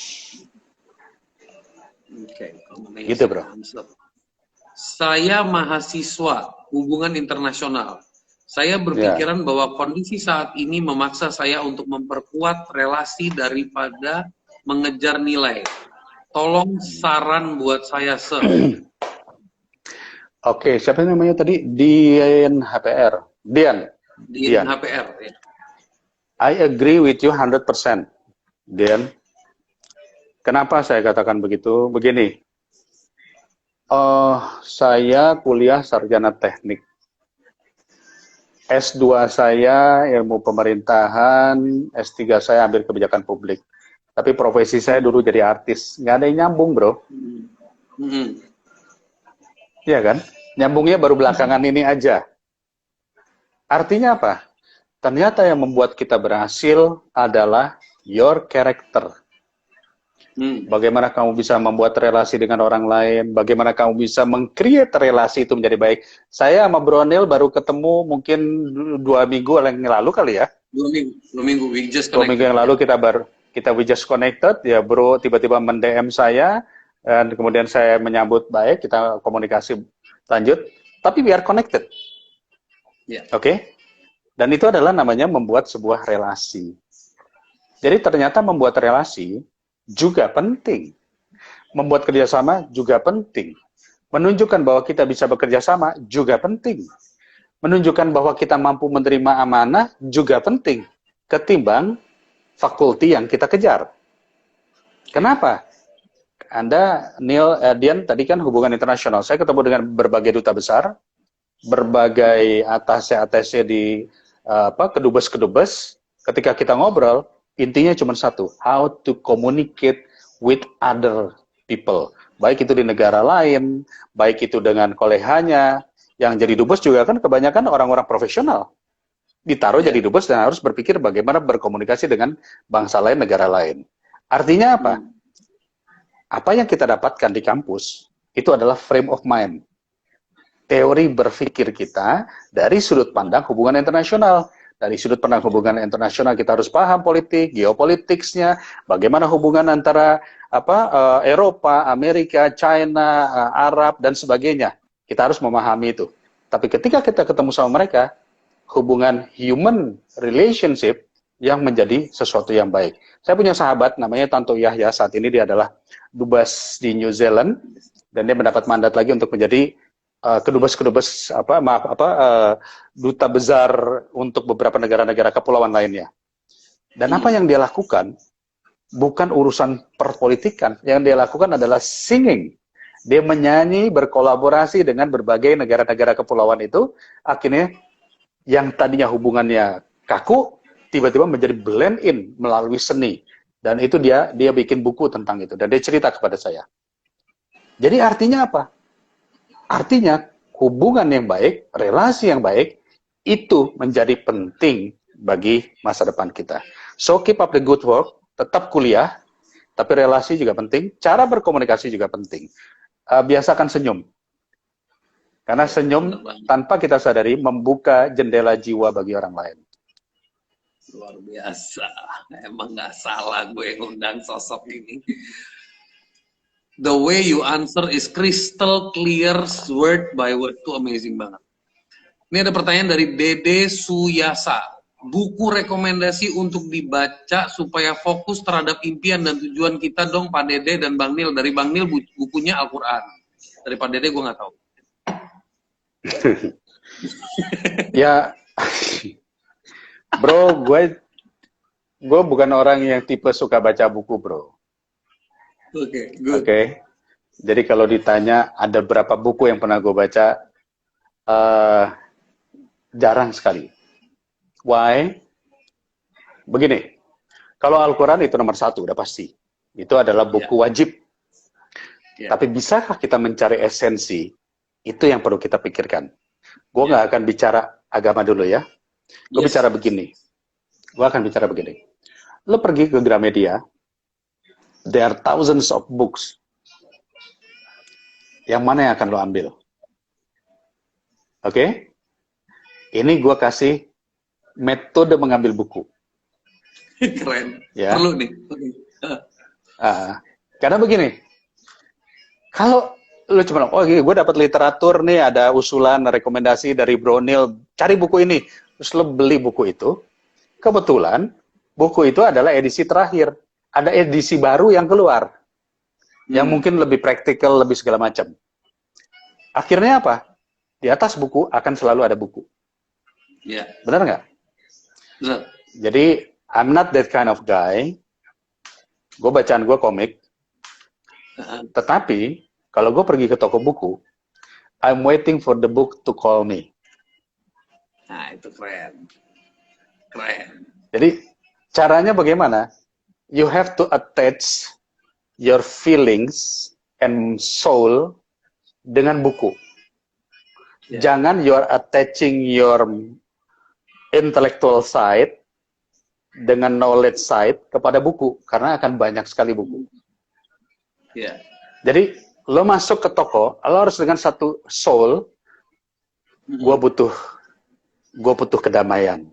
Oke, Gitu, bro. Saya mahasiswa hubungan internasional. Saya berpikiran bahwa kondisi saat ini memaksa saya untuk memperkuat relasi daripada mengejar nilai. Tolong saran buat saya, Sir. Oke, siapa namanya tadi? Dian HPR. Dian. HPR. Ya. I agree with you 100%. Dian. Kenapa saya katakan begitu? Begini. Saya kuliah sarjana teknik. S2 saya ilmu pemerintahan, S3 saya ambil kebijakan publik. Tapi profesi saya dulu jadi artis. Nggak ada yang nyambung, bro. Iya kan? Nyambungnya baru belakangan ini aja. Artinya apa? Ternyata yang membuat kita berhasil adalah your character. Bagaimana kamu bisa membuat relasi dengan orang lain, bagaimana kamu bisa meng-create relasi itu menjadi baik. Saya sama Bro Neil baru ketemu mungkin 2 minggu yang lalu kali ya. 2 minggu, we just 2 minggu yang lalu we just connected, ya Bro tiba-tiba men-DM saya, dan kemudian saya menyambut baik, kita komunikasi lanjut, tapi we are connected. Yeah. Oke? Dan itu adalah namanya membuat sebuah relasi. Jadi ternyata membuat relasi juga penting. Membuat kerjasama juga penting. Menunjukkan bahwa kita bisa bekerja sama juga penting. Menunjukkan bahwa kita mampu menerima amanah juga penting. Ketimbang fakulti yang kita kejar. Kenapa? Anda, Neil, Dian, tadi kan hubungan internasional. Saya ketemu dengan berbagai duta besar, berbagai atasnya di kedubes-kedubes. Ketika kita ngobrol, intinya cuma satu, how to communicate with other people. Baik itu di negara lain, baik itu dengan koleganya. Yang jadi dubes juga kan kebanyakan orang-orang profesional. Ditaruh jadi dubes dan harus berpikir bagaimana berkomunikasi dengan bangsa lain, negara lain. Artinya apa? Apa yang kita dapatkan di kampus, itu adalah frame of mind. Teori berpikir kita dari sudut pandang hubungan internasional. Dari sudut pandang hubungan internasional kita harus paham politik, geopolitiksnya, bagaimana hubungan antara Eropa, Amerika, China, Arab dan sebagainya. Kita harus memahami itu. Tapi ketika kita ketemu sama mereka, hubungan human relationship yang menjadi sesuatu yang baik. Saya punya sahabat namanya Tanto Yahya, saat ini dia adalah dubes di New Zealand dan dia mendapat mandat lagi untuk menjadi duta besar untuk beberapa negara-negara kepulauan lainnya. Dan apa yang dia lakukan bukan urusan perpolitikan, yang dia lakukan adalah singing. Dia menyanyi, berkolaborasi dengan berbagai negara-negara kepulauan itu, akhirnya yang tadinya hubungannya kaku tiba-tiba menjadi blend in melalui seni. Dan itu dia bikin buku tentang itu dan dia cerita kepada saya. Jadi artinya apa? Artinya, hubungan yang baik, relasi yang baik, itu menjadi penting bagi masa depan kita. So, keep up the good work, tetap kuliah, tapi relasi juga penting, cara berkomunikasi juga penting. Biasakan senyum. Karena senyum, tanpa kita sadari, membuka jendela jiwa bagi orang lain. Luar biasa. Emang nggak salah gue ngundang sosok ini. The way you answer is crystal clear, word by word. Itu amazing banget. Ini ada pertanyaan dari Dede Suyasa. Buku rekomendasi untuk dibaca supaya fokus terhadap impian dan tujuan kita dong, Pak Dede dan Bang Nil. Dari Bang Nil bukunya Al-Quran. Dari Pak Dede gue nggak tahu. Ya, bro, gue bukan orang yang tipe suka baca buku, bro. Oke, good. Oke. Jadi kalau ditanya ada berapa buku yang pernah gue baca, jarang sekali. Why? Begini, kalau Al-Quran itu nomor 1, udah pasti. Itu adalah buku wajib. Ya. Tapi bisakah kita mencari esensi? Itu yang perlu kita pikirkan. Gue nggak akan bicara agama dulu ya. Gue bicara begini. Gue akan bicara begini. Lo pergi ke Gramedia, there are thousands of books. Yang mana yang akan lo ambil? Oke? Ini gue kasih metode mengambil buku. Keren. Ya. Perlu nih. Karena begini, kalau lu cuma, oh gue dapat literatur nih, ada usulan, rekomendasi dari Bro Neil, cari buku ini, terus lo beli buku itu, kebetulan buku itu adalah edisi terakhir, ada edisi baru yang keluar, yang mungkin lebih praktikal, lebih segala macam. Akhirnya apa? Di atas buku akan selalu ada buku. Iya. Benar nggak? Benar. Jadi, I'm not that kind of guy. Gue bacaan gue komik, tetapi kalau gue pergi ke toko buku, I'm waiting for the book to call me. Nah, itu keren. Keren. Jadi caranya bagaimana? You have to attach your feelings and soul dengan buku. Jangan you're attaching your intellectual side dengan knowledge side kepada buku, karena akan banyak sekali buku. Jadi lo masuk ke toko, lo harus dengan satu soul. Gue butuh kedamaian.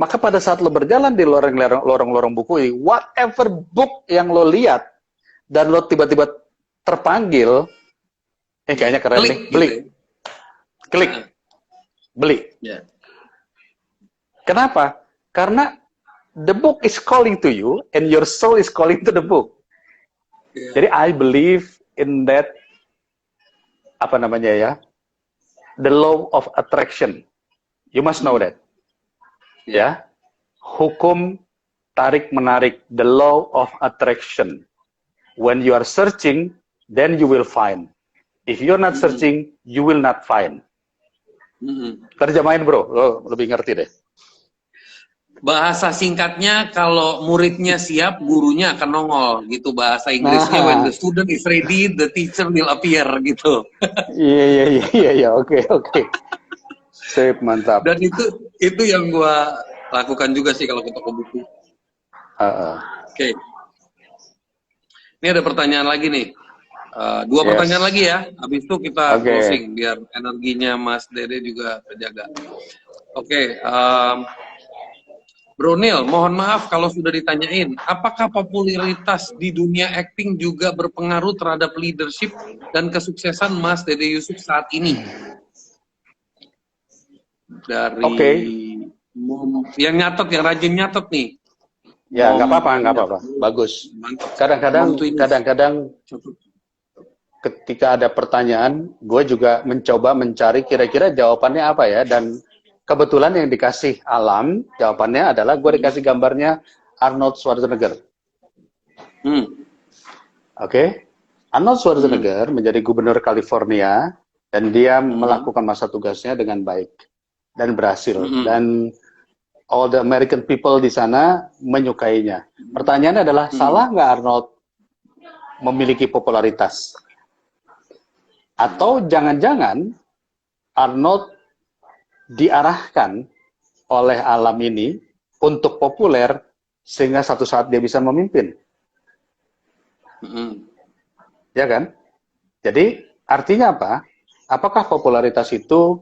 Maka pada saat lo berjalan di lorong-lorong buku, whatever book yang lo lihat dan lo tiba-tiba terpanggil, kayaknya keren nih, beli, klik, beli. Kenapa? Karena the book is calling to you and your soul is calling to the book. Jadi I believe in that, apa namanya ya, the law of attraction. You must know that. Ya, hukum tarik menarik, the law of attraction. When you are searching, then you will find. If you're not searching, you will not find. Terjemahin bro, lo lebih ngerti deh. Bahasa singkatnya, kalau muridnya siap, gurunya akan nongol, gitu bahasa Inggrisnya. When the student is ready, the teacher will appear, gitu. Iya, oke. Sip, mantap. Dan itu yang gua lakukan juga sih kalau ke toko buku. Oke. Ini ada pertanyaan lagi nih. Dua pertanyaan lagi ya. Habis itu kita closing biar energinya Mas Dede juga terjaga. Oke. Bro Neil, mohon maaf kalau sudah ditanyain, apakah popularitas di dunia acting juga berpengaruh terhadap leadership dan kesuksesan Mas Dede Yusuf saat ini? Dari yang nyatet, yang rajin nyatet nih. Ya, nggak apa-apa. Bagus. Kadang-kadang ketika ada pertanyaan, gue juga mencoba mencari kira-kira jawabannya apa ya, dan kebetulan yang dikasih Alam, jawabannya adalah gue dikasih gambarnya Arnold Schwarzenegger. Arnold Schwarzenegger menjadi gubernur California, dan dia melakukan masa tugasnya dengan baik dan berhasil. Dan all the American people di sana menyukainya. Pertanyaannya adalah, salah nggak Arnold memiliki popularitas? Atau jangan-jangan Arnold diarahkan oleh alam ini untuk populer sehingga satu saat dia bisa memimpin. Ya kan? Jadi artinya apa? Apakah popularitas itu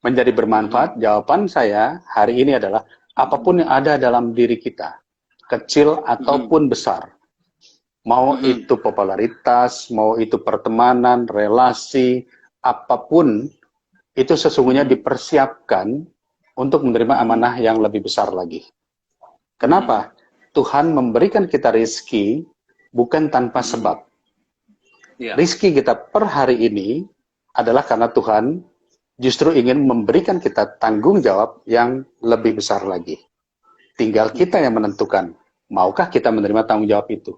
menjadi bermanfaat? Jawaban saya hari ini adalah apapun yang ada dalam diri kita, kecil ataupun besar, mau itu popularitas, mau itu pertemanan, relasi, apapun, itu sesungguhnya dipersiapkan untuk menerima amanah yang lebih besar lagi. Kenapa? Tuhan memberikan kita rezeki bukan tanpa sebab. Rezeki kita per hari ini adalah karena Tuhan justru ingin memberikan kita tanggung jawab yang lebih besar lagi. Tinggal kita yang menentukan, maukah kita menerima tanggung jawab itu.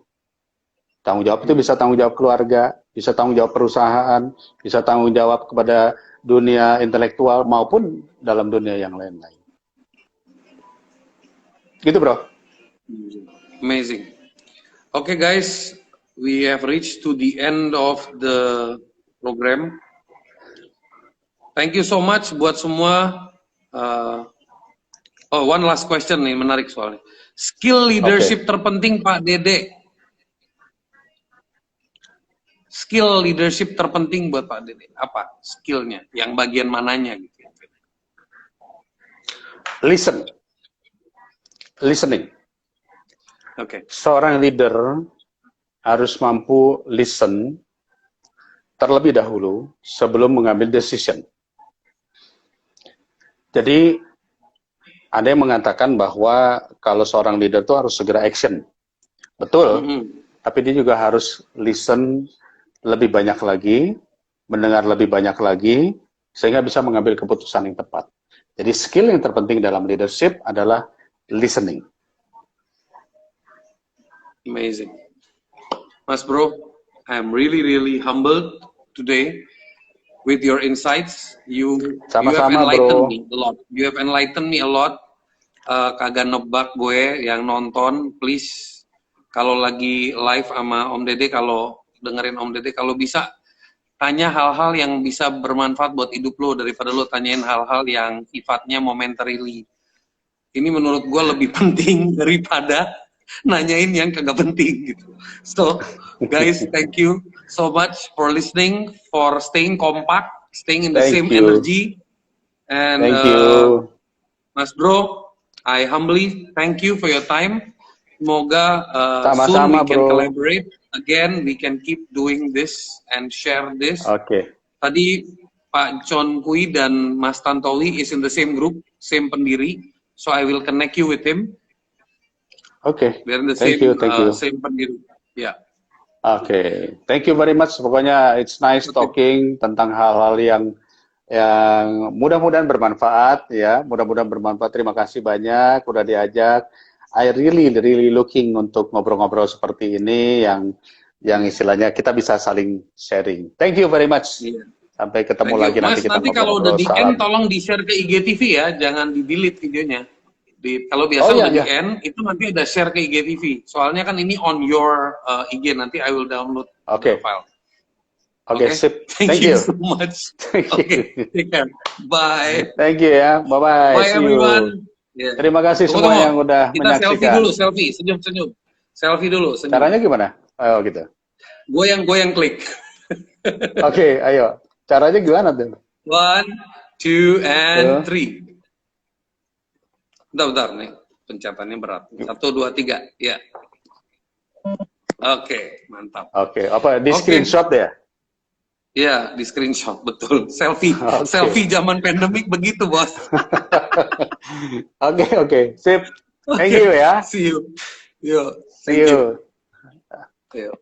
Tanggung jawab itu bisa tanggung jawab keluarga, bisa tanggung jawab perusahaan, bisa tanggung jawab kepada dunia intelektual maupun dalam dunia yang lain-lain. Gitu bro. Amazing. Okay, guys, we have reached to the end of the program. Thank you so much buat semua. Oh, one last question nih, menarik soalnya. Skill leadership terpenting Pak Dede. Skill leadership terpenting buat Pak Dede. Apa skillnya? Yang bagian mananya gitu? Listening. Oke. Seorang leader harus mampu listen terlebih dahulu sebelum mengambil decision. Jadi ada yang mengatakan bahwa kalau seorang leader itu harus segera action. Betul, tapi dia juga harus listen lebih banyak lagi, mendengar lebih banyak lagi, sehingga bisa mengambil keputusan yang tepat. Jadi skill yang terpenting dalam leadership adalah listening. Amazing. Mas Bro, I'm really humbled today with your insights. You have enlightened me a lot. You have enlightened me a lot. Kagak nebak gue yang nonton, please kalau lagi live sama Om Dede, kalau dengerin Om Dede, kalau bisa tanya hal-hal yang bisa bermanfaat buat hidup lo daripada lo tanyain hal-hal yang sifatnya momentarily. Ini menurut gue lebih penting daripada nanyain yang kagak penting gitu. So, guys, thank you so much for listening, for staying compact, staying in the same energy. And thank you. Mas Bro, I humbly thank you for your time. Semoga soon we can collaborate again. We can keep doing this and share this. Oke. Tadi Pak John Kui dan Mas Tantowi is in the same group, same pendiri. So I will connect you with him. Oke. We are in the thank same, you. Same pendiri. Ya. Oke. Thank you very much. Pokoknya it's nice talking tentang hal-hal yang mudah-mudahan bermanfaat ya. Mudah-mudahan bermanfaat. Terima kasih banyak udah diajak. I really looking untuk ngobrol-ngobrol seperti ini yang istilahnya kita bisa saling sharing. Thank you very much. Yeah. Sampai ketemu lagi Mas, nanti kita nanti kalau udah di end tolong di-share ke IGTV ya, jangan di-delete videonya. Kalau biasa udah di end itu nanti ada share ke IGTV. Soalnya kan ini on your IG, nanti I will download the file. Oke, sip. Thank you so much. Oke, take care. Bye. Thank you ya. Bye-bye. Bye everyone. Yeah. Terima kasih semua yang udah menyaksikan. Kita selfie dulu, senyum-senyum. Selfie dulu, senyum. Caranya gimana? Ayo gitu. Gue yang klik. Oke, ayo. Caranya gimana tuh? 1, 2, and 3. Bentar nih, pencatannya berat. 1, 2, 3, ya. Oke, mantap. Oke, apa di screenshot ya? Iya, di screenshot, betul. Selfie zaman pandemik begitu, bos. Oke. Sip. Thank you ya. See you. Yo, See you. Yo.